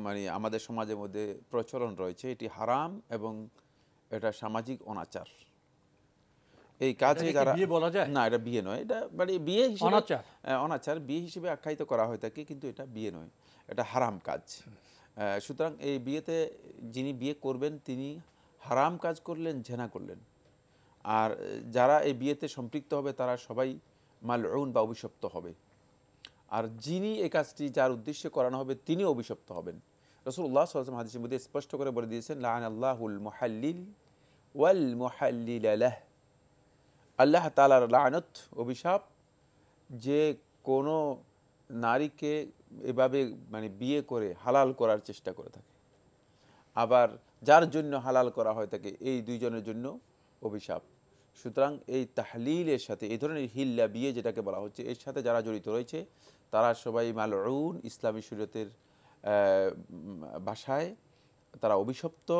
মানে আমাদের সমাজের মধ্যে প্রচলন রয়েছে, এটি হারাম এবং এটা সামাজিক অনাচার। এই কাজে যারা বলা যায় না, এটা বিয়ে নয়, এটা মানে বিয়ে হিসেবে অনাচার বিয়ে হিসেবে আখ্যায়িত করা হয়ে থাকে, কিন্তু এটা বিয়ে নয়, এটা হারাম কাজ। সুতরাং এই বিয়েতে যিনি বিয়ে করবেন তিনি হারাম কাজ করলেন, জেনা করলেন। আর যারা এই বিয়েতে সম্পৃক্ত হবে তারা সবাই মালউন বা অভিশপ্ত হবে। আর যিনি এই কাজটি যার উদ্দেশ্যে করানো হবে তিনি অভিশপ্ত হবেন। রাসূলুল্লাহ সাল্লাল্লাহু আলাইহি ওয়াসাল্লাম হাদিসের মধ্যে স্পষ্ট করে বলে দিয়েছেন, লাআনাল্লাহুল মুহাল্লিল ওয়াল মুহাল্লিলা লাহ। আল্লাহ তাআলার লানত, অভিশাপ, যে কোনো নারীকে এভাবে মানে বিয়ে করে হালাল করার চেষ্টা করে থাকে, আবার যার জন্য হালাল করা হয় থাকে, এই দুইজনের জন্য অভিশাপ। সুতরাং এই তাহলিলের সাথে, এই ধরনের হিল্লা বিয়ে যেটাকে বলা হচ্ছে, এর সাথে যারা জড়িত রয়েছে তারা সবাই মালউন, ইসলামী শরীয়তের ভাষায় তারা অভিশপ্ত।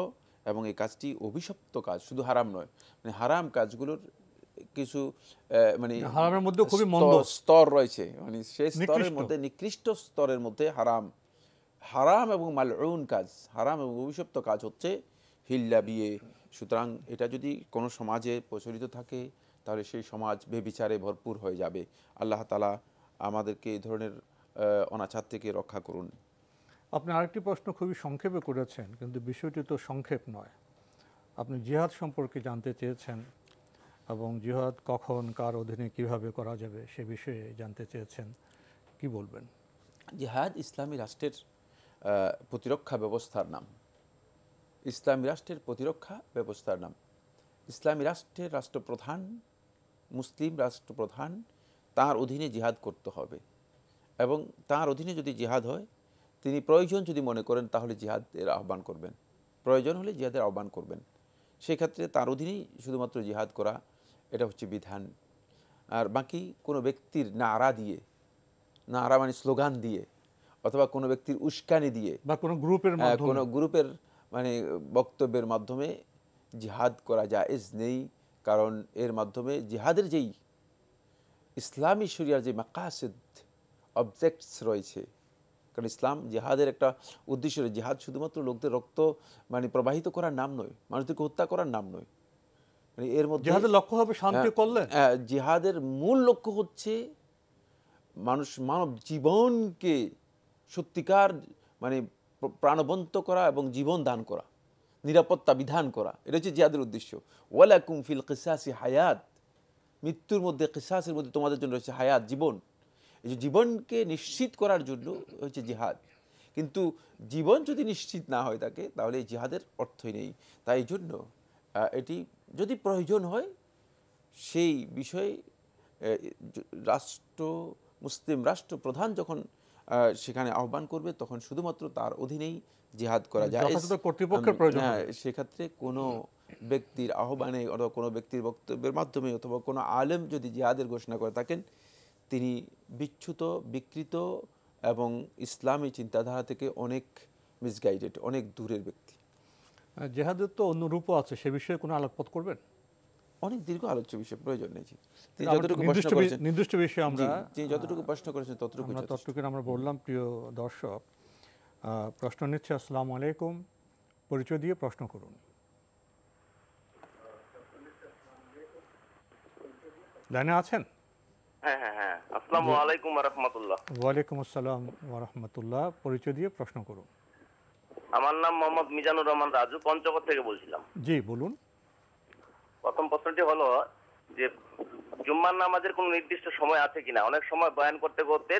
এবং এই কাজটি অভিশপ্ত কাজ, শুধু হারাম নয়, মানে হারাম কাজগুলোর কিছু মানে হারামের মধ্যে খুবই মন্দ স্তর রয়েছে, মানে সেই স্তরের মধ্যে নিকৃষ্ট স্তরের মধ্যে হারাম এবং মালউন কাজ, হারাম এবং অভিশপ্ত কাজ হচ্ছে হিল্লা বিয়ে। সুতরাং এটা যদি কোনো সমাজে প্রচলিত থাকে তাহলে সেই সমাজ বেবিচারে ভরপুর হয়ে যাবে। আল্লাহ তাআলা আমাদেরকে এই ধরনের অনাচার থেকে রক্ষা করুন। আপনি আরেকটি প্রশ্ন খুবই সংক্ষেপে করেছেন, কিন্তু বিষয়টি তো সংক্ষেপ নয়। আপনি জিহাদ সম্পর্কে জানতে চেয়েছেন এবং জিহাদ কখন, কার অধীনে, কিভাবে করা যাবে সে বিষয়ে জানতে চেয়েছেন, কি বলবেন? জিহাদ ইসলামী রাষ্ট্রের প্রতিরক্ষা ব্যবস্থার নাম। ইসলামী রাষ্ট্রের প্রতিরক্ষা ব্যবস্থার নাম। ইসলামী রাষ্ট্রের রাষ্ট্রপ্রধান, মুসলিম রাষ্ট্রপ্রধান, তার অধীনে জিহাদ করতে হবে। এবং তার অধীনে যদি জিহাদ হয়, তিনি প্রয়োজন যদি মনে করেন তাহলে জিহাদের আহ্বান করবেন, প্রয়োজন হলে জিহাদের আহ্বান করবেন। সেক্ষেত্রে তার অধীনেই শুধুমাত্র জিহাদ করা, এটা হচ্ছে বিধান। আর বাকি কোনো ব্যক্তির নারা দিয়ে, নারা মানে স্লোগান দিয়ে, অথবা কোনো ব্যক্তির উস্কানি দিয়ে বা কোনো গ্রুপের মানে বক্তব্যের মাধ্যমে জিহাদ করা জায়েজ নেই। কারণ এর মাধ্যমে জিহাদের যেই ইসলামী শরিয়ার যে মাকাসিদ, অবজেক্টস রয়েছে, কারণ ইসলাম জিহাদের একটা উদ্দেশ্য, জিহাদ শুধুমাত্র লোকদের রক্ত মানে প্রবাহিত করার নাম নয়, মানুষদেরকে হত্যা করার নাম নয়। মানে এর মধ্যে জিহাদের লক্ষ্য হবে শান্তি করলে, জিহাদের মূল লক্ষ্য হচ্ছে মানব জীবনকে সত্যিকার মানে প্রাণবন্ত করা এবং জীবন দান করা, নিরাপত্তা বিধান করা, এটা হচ্ছে জিহাদের উদ্দেশ্য। ওয়ালাকুম ফিল কিসাসি হায়াত, মৃত্যুর মধ্যে, কিসাসের মধ্যে তোমাদের জন্য রয়েছে হায়াত, জীবন। এই যে জীবনকে নিশ্চিত করার জন্য হচ্ছে জিহাদ। কিন্তু জীবন যদি নিশ্চিত না হয় থাকে তাহলে এই জিহাদের অর্থই নেই। তাই জন্য এটি যদি প্রয়োজন হয় সেই বিষয়ে মুসলিম রাষ্ট্রপ্রধান যখন সেখানে আহ্বান করবে, তখন শুধুমাত্র তার অধীনেই জিহাদ করা যায়। কর্তৃপক্ষের প্রয়োজন হ্যাঁ, সেক্ষেত্রে কোনো ব্যক্তির আহ্বানে অথবা কোনো ব্যক্তির বক্তব্যের মাধ্যমে অথবা কোনো আলেম যদি জিহাদের ঘোষণা করে থাকেন, তিনি বিচ্যুত, বিকৃত এবং ইসলামী চিন্তাধারা থেকে অনেক মিসগাইডেড, অনেক দূরের ব্যক্তি। জিহাদের তো অন্য রূপও আছে, সে বিষয়ে কোনো আলোকপাত করবেন? অনেক দীর্ঘ আলোচ্য বিষয়, প্রয়োজন নেই। তিনি যতটুকু প্রশ্ন করেছেন, নির্দিষ্ট বিষয়ে আমরা যতটুকু প্রশ্ন করেছেন ততটুকু আমরা বললাম। প্রিয় দর্শক, প্রশ্ন নিচ্ছে। আসসালামু আলাইকুম, পরিচয় দিয়ে প্রশ্ন করুন। লাইনে আছেন? হ্যাঁ, আসসালামু আলাইকুম ওয়া রাহমাতুল্লাহ। ওয়ালাইকুম আসসালাম ওয়া রাহমাতুল্লাহ, পরিচয় দিয়ে প্রশ্ন করুন। আমার নাম মোহাম্মদ মিজানুর রহমান রাজু, পঞ্চগড় থেকে বলছিলাম। জি বলুন। প্রথম প্রশ্নটি হলো যে জুম্মার নামাজের কোনো নির্দিষ্ট সময় আছে কিনা? অনেক সময় বয়ান করতে করতে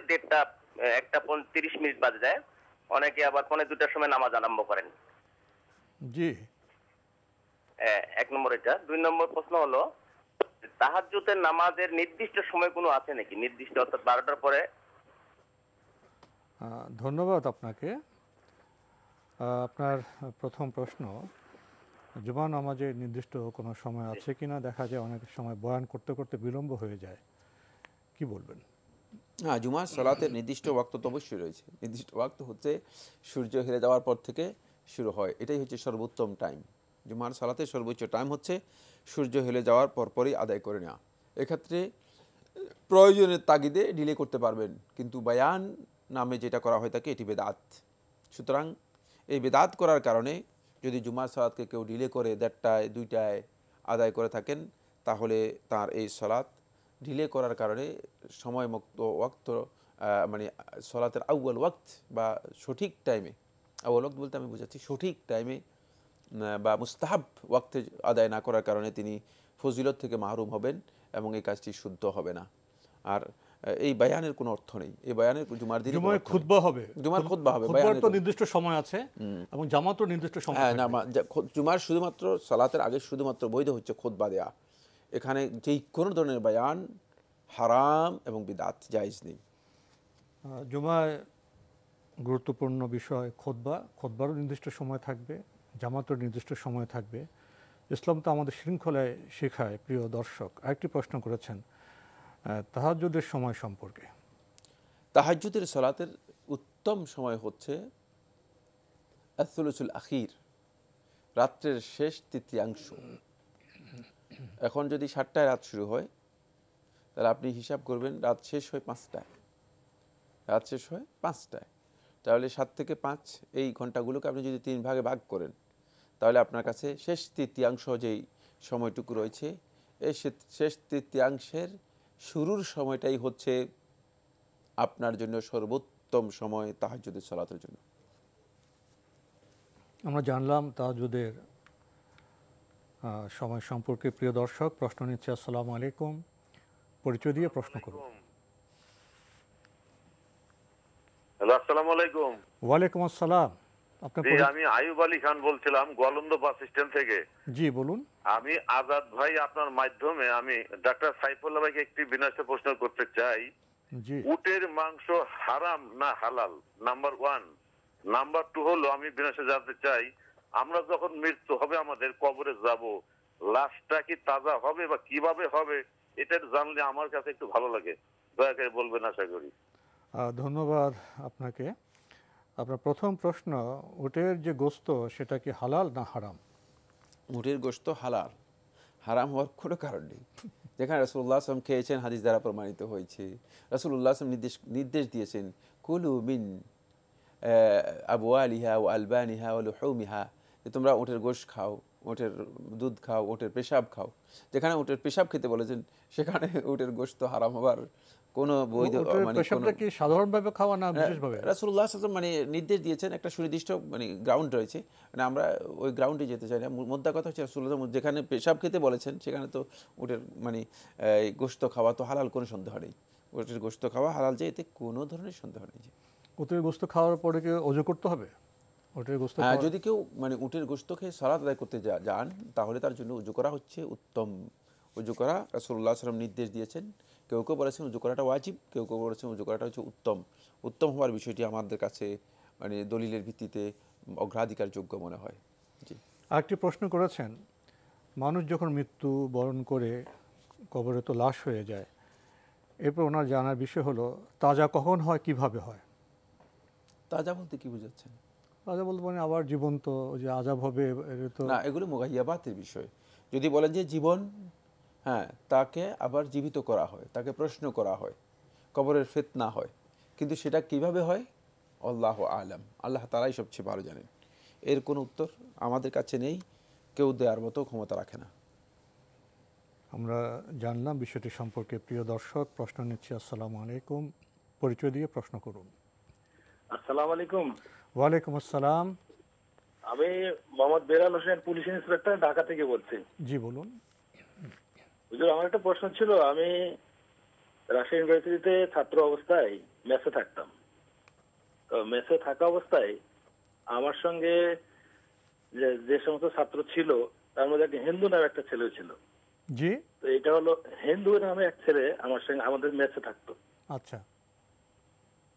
1:30 বাজে যায়, অনেকে আবার 1:45টার সময় নামাজ আরম্ভ করেন। জি, এক নম্বর এটা। 2 নম্বর প্রশ্ন হলো তাহাজ্জুদের নামাজের নির্দিষ্ট সময় কোনো আছে নাকি? নির্দিষ্ট, অর্থাৎ 12টার পরে? ধন্যবাদ আপনাকে। আপনার প্রথম প্রশ্ন, জুমা নামাজের নির্দিষ্ট কোনো সময় আছে কিনা? দেখা যায় অনেক সময় বয়ান করতে করতে বিলম্ব হয়ে যায়, কি বলবেন? হ্যাঁ, জুমার সালাতের নির্দিষ্ট ওয়াক্ত তো অবশ্যই রয়েছে। নির্দিষ্ট ওয়াক্ত হচ্ছে সূর্য হেলে যাওয়ার পর থেকে শুরু হয়, এটাই হচ্ছে সর্বোত্তম টাইম। জুমার সালাতের সর্বোচ্চ টাইম হচ্ছে সূর্য হেলে যাওয়ার পরপরই আদায় করে নেওয়া। এক্ষেত্রে প্রয়োজনের তাগিদে ডিলে করতে পারবেন, কিন্তু বায়ান নামে যেটা করা হয় থাকে এটি বেদাত। সুতরাং এই বেদাত করার কারণে যদি জুমার সালাতকে কেউ ডিলে করে 1:30টায় 2টায় আদায় করে থাকেন, তাহলে তার এই সালাত ডিলে করার কারণে সময় মুক্ত ওয়াক্ত, মানে সালাতের আউয়াল ওয়াক্ত বা সঠিক টাইমে, আউয়াল ওয়াক্ত বলতে আমি বোঝাচ্ছি সঠিক টাইমে বা মুস্তাহাব ওয়াক্তে আদায় না করার কারণে তিনি ফজিলত থেকে মাহরুম হবেন এবং এই কাজটি শুদ্ধ হবে না। আর এই বায়ানের কোনো অর্থ নেই। এই বায়ানের জুমার দিনে খুতবা হবে, জুমার খুতবা হবে, বায়ানের তো নির্দিষ্ট সময় আছে এবং জামাতের নির্দিষ্ট সময়। হ্যাঁ, না, জুমার শুধুমাত্র সালাতের আগে শুধুমাত্র বৈধ হচ্ছে খুতবা দেয়া। এখানে যেই কোনো ধরনের বায়ান হারাম এবং বিদআত, জায়েজ নেই। জুমায় গুরুত্বপূর্ণ বিষয় খুতবারও নির্দিষ্ট সময় থাকবে, জামাতের নির্দিষ্ট সময় থাকবে। ইসলাম তো আমাদের শৃঙ্খলায় শেখায়। প্রিয় দর্শক, আরেকটি প্রশ্ন করেছেন তাহাজ্জুদের সময় সম্পর্কে। তাহাজ্জুদের সালাতের উত্তম সময় হচ্ছে আস-সুলুসুল আখির, রাত্রের শেষ তৃতীয়াংশ। এখন যদি 7টায় রাত শুরু হয়, তাহলে আপনি হিসাব করবেন রাত শেষ হয় 5টায়। রাত শেষ হয় 5টায়, তাহলে 7 থেকে 5 এই ঘন্টাগুলোকে আপনি যদি 3 ভাগে ভাগ করেন, তাহলে আপনার কাছে শেষ তৃতীয়াংশ যেই সময়টুকু রয়েছে, এই শেষ তৃতীয়াংশের শুরুর সময়টাই হচ্ছে আপনার জন্য সর্বোত্তম সময় তাহাজ্জুদের সালাতের জন্য। আমরা জানলাম তাহাজ্জুদের সময় সম্পর্কে। প্রিয় দর্শক, প্রশ্ন নিচ্ছে। আসসালামু আলাইকুম, পরিচয় দিয়ে প্রশ্ন করুন। আসসালামু আলাইকুম। ওয়ালাইকুম আসসালাম। আমি আইয়ুব আলী খান বলছিলাম, গোয়ালন্দ বাস স্ট্যান্ড থেকে। জি বলুন। আমি আজাদ ভাই, আপনার মাধ্যমে আমি ডাক্তার সাইফুল্লাহ ভাইকে একটি বিনাশ প্রশ্ন করতে চাই। উটের মাংস হারাম না হালাল? নাম্বার 1। নাম্বার 2 হলো, আমি বিনাশে জানতে চাই, আমরা যখন মৃত্যু হবে, আমাদের কবরে যাব, লাশটা কি তাজা হবে বা কিভাবে হবে, এটা জানলে আমার কাছে একটু ভালো লাগে। দয়া করে বলবেন, আশা করি। ধন্যবাদ আপনাকে। আপনার প্রথম প্রশ্ন, উটের যে গোশত সেটা কি হালাল না হারাম? উটের গোশত হালাল, হারাম হওয়ার কোনো কারণ নেই। যেখানে রাসূলুল্লাহ সাল্লাল্লাহু আলাইহি ওয়াসাল্লাম খেয়েছেন, হাদিস দ্বারা প্রমাণিত হয়েছে। রাসূলুল্লাহ সাল্লাল্লাহু আলাইহি ওয়াসাল্লাম নির্দেশ দিয়েছেন, কুলু মিন আবওয়ালিহা ওয়া আলবানিহা ওয়া লুহুমিহা, যে তোমরা উটের গোশত খাও, উটের দুধ খাও, উটের পেশাব খাও। যেখানে উটের পেশাব খেতে বলেছেন, সেখানে উটের গোশত হারাম হবার কোনো বৈধ পেশাবটা কি সাধারণভাবে খাওয়া না বিশেষভাবে? রাসূলুল্লাহ সাল্লাল্লাহু আলাইহি ওয়াসাল্লাম মানে নির্দেশ দিয়েছেন, একটা সুনির্দিষ্ট গ্রাউন্ড রয়েছে, আমরা ওই গ্রাউন্ডে যেতে চাই না। মোদ্দা কথা হচ্ছে রাসূলুল্লাহ যেখানে পেশাব খেতে বলেছেন, সেখানে তো উটের গোশত খাওয়া তো হালাল, কোনো সন্দেহ নেই। উটের গোশত খাওয়া হালাল, যে এতে কোনো ধরনের সন্দেহ নেই। উটের গোশত খাওয়ার পরে কি ওযু করতে হবে? উটের গোশত যদি কেউ উটের গোশত খেয়ে সালাত আদায় করতে যান, তাহলে তার জন্য ওযু করা হচ্ছে উজু করা রাসূলুল্লাহ সাল্লাল্লাহু আলাইহি ওয়াসাল্লাম নির্দেশ দিয়েছেন। কেউ কেউ বলেছেন উজু করাটা ওয়াজিব, কেউ কেউ বলেছেন উজু করাটা হচ্ছে উত্তম। উত্তম হওয়ার বিষয়টি আমাদের কাছে মানে দলিলের ভিত্তিতে অগ্রাধিকার যোগ্য মনে হয়। জি, আরেকটি প্রশ্ন করেছেন, মানুষ যখন মৃত্যু বরণ করে কবরে তো লাশ হয়ে যায়, এরপর ওনার জানার বিষয় হলো তাজা কখন হয়, কিভাবে হয়? তাজা বলতে কি বোঝাচ্ছেন? তাজা বলতে মানে আবার জীবন্ত যে আযাব হবে তো না, এগুলো মুগাইয়াবাতের বিষয়। যদি বলেন যে জীবন, হ্যাঁ, তাকে আবার জীবিত করা হয়, তাকে প্রশ্ন করা হয়, কবরের ফিতনা হয়, কিন্তু সেটা কিভাবে হয় আল্লাহু আলাম, আল্লাহ তাআলাই সবচেয়ে ভালো জানেন। এর কোনো উত্তর আমাদের কাছে নেই, কেউ দেওয়ার মতো ক্ষমতা রাখে না। আমরা জানলাম বিষয়টি সম্পর্কে। প্রিয় দর্শক, প্রশ্ন নিচ্ছি। আসসালামু আলাইকুম, পরিচয় দিয়ে প্রশ্ন করুন। আসসালামু আলাইকুম। ওয়ালাইকুম আসসালাম। আমি মোহাম্মদ বেলাল হোসেন, পুলিশ ইন্সপেক্টর, ঢাকা থেকে বলছি। জি বলুন। হুজুর, আমার একটা প্রশ্ন ছিল। আমি রাজশাহী ইউনিভার্সিটিতে ছাত্র অবস্থায় মেসে থাকতাম। তো মেসে থাকা অবস্থায় আমার সঙ্গে যে সমস্ত ছাত্র ছিল তার মধ্যে একটা হিন্দু নামে একটা ছেলে ছিল। জি। তো এটা হলো হিন্দু নামে এক ছেলে আমার সঙ্গে আমাদের মেসে থাকতো। আচ্ছা।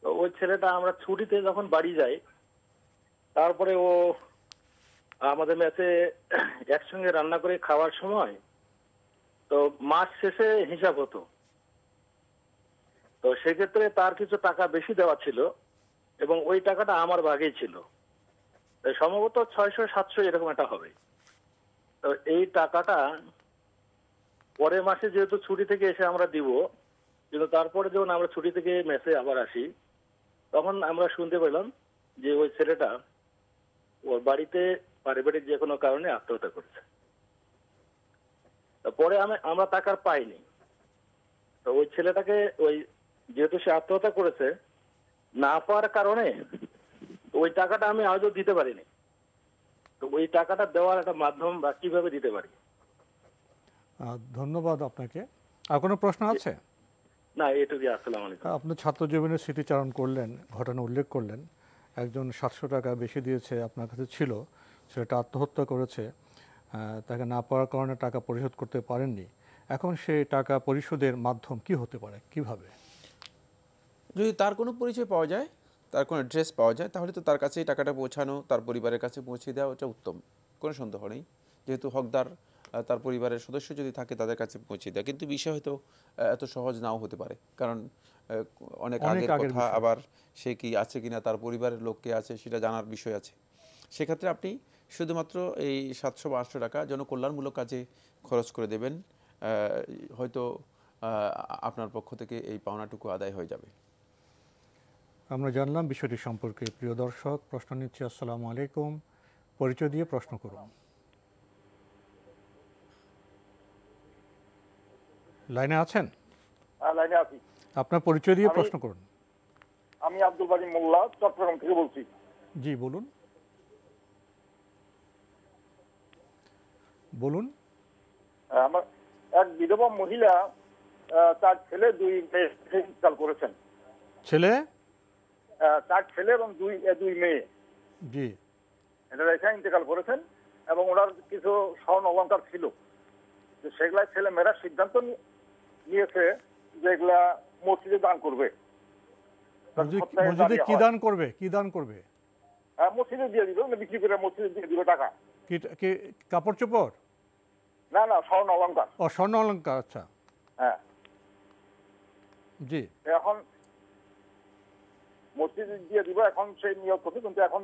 তো ওই ছেলেটা আমরা ছুটিতে যখন বাড়ি যাই, তারপরে ও আমাদের মেসে একসঙ্গে রান্না করে খাওয়ার সময় তো মাস শেষে হিসাব হতো। তো সেক্ষেত্রে তার কিছু টাকা বেশি দেওয়া ছিল এবং ওই টাকাটা আমার ভাগেই ছিল। সম্ভবত 600-700 এরকম একটা হবে। তো এই টাকাটা পরের মাসে যেহেতু ছুটি থেকে এসে আমরা দিব, কিন্তু তারপরে যখন আমরা ছুটি থেকে মেসে আবার আসি, তখন আমরা শুনতে পেলাম যে ওই ছেলেটা ওর বাড়িতে পারিবারিক যে কোনো কারণে আত্মহত্যা করেছে। পরে আমরা টাকা পাইনি। তো ওই ছেলেটাকে ওই যেহেতু সে আত্মহত্যা করেছে, না পাওয়ার কারণে ওই টাকাটা আমি আজও দিতে পারিনি। তো ওই টাকাটা দেওয়ার একটা মাধ্যম বা কিভাবে দিতে পারি? ধন্যবাদ আপনাকে। আর কোনো প্রশ্ন আছে? না, এটুকুই। আসসালামু আলাইকুম। আপনি ছাত্র জীবনের স্মৃতিচারণ করলেন, ঘটনা উল্লেখ করলেন। একজন 700 টাকা বেশি দিয়েছে, আপনার কাছে ছিল, সেটা আত্মহত্যা করেছে, তাকে না পাওয়ার কারণে টাকা পরিশোধ করতে পারেননি। এখন সেই টাকা পরিশোধের মাধ্যম কি হতে পারে, কিভাবে? যদি তার কোনো পরিচয় পাওয়া যায়, তার কোনো অ্যাড্রেস পাওয়া যায়, তাহলে তো তার কাছেই টাকাটা পৌঁছানো, তার পরিবারের কাছে পৌঁছে দেওয়া, ওটা উত্তম, কোনো সন্দেহ নেই। যেহেতু হকদার তার পরিবারের সদস্য যদি থাকে, তাদের কাছে পৌঁছে দেওয়া। কিন্তু বিষয় হয়তো এত সহজ নাও হতে পারে, কারণ অনেক আগের কথা, আবার সে কি আছে কিনা, তার পরিবারের লোক কে আছে, সেটা জানার বিষয় আছে। সেক্ষেত্রে আপনি শুধুমাত্র এই 700 বা 800 টাকা জনকল্যাণমূলক কাজে খরচ করে দেবেন, হয়তো আপনার পক্ষ থেকে এই পাওনাটুকু আদায় হয়ে যাবে। আমরা জানলাম বিষয়টি সম্পর্কে। প্রিয় দর্শক, প্রশ্ন নিচ্ছি। আসসালামু আলাইকুম, পরিচয় দিয়ে প্রশ্ন করুন। লাইনে আছেন? লাইনে আছি। আপনার পরিচয় দিয়ে প্রশ্ন করুন। আমি আব্দুল বারী মোল্লা, চট্টগ্রাম থেকে বলছি। জি বলুন। বলুন। আমার এক বিধবা মহিলা তার ছেলে 2 মেয়ে ইন্তেকাল করেছেন। ছেলে? তার ছেলে এবং 2 মেয়ে। জি। এটা রেখে ইন্তেকাল করেছেন এবং ওনার কিছু স্বর্ণ অলংকার ছিল, সেগুলা ছেলে মেয়েরা সিদ্ধান্ত নিয়েছে যে এগুলা মসজিদে দান করবে। মসজিদে কি দান করবে? কি দান করবে? মসজিদে দিয়ে দিবে, বিক্রি করে মসজিদে দিয়ে দিবে টাকা। কি কাপড় চোপড়? না না, স্বর্ণ অলংকার। ও, স্বর্ণ অলংকার। আচ্ছা। হ্যাঁ। জি। এখন মসজিদে দিয়ে দিব, এখন সেই নিয়োগ করছে, কিন্তু এখন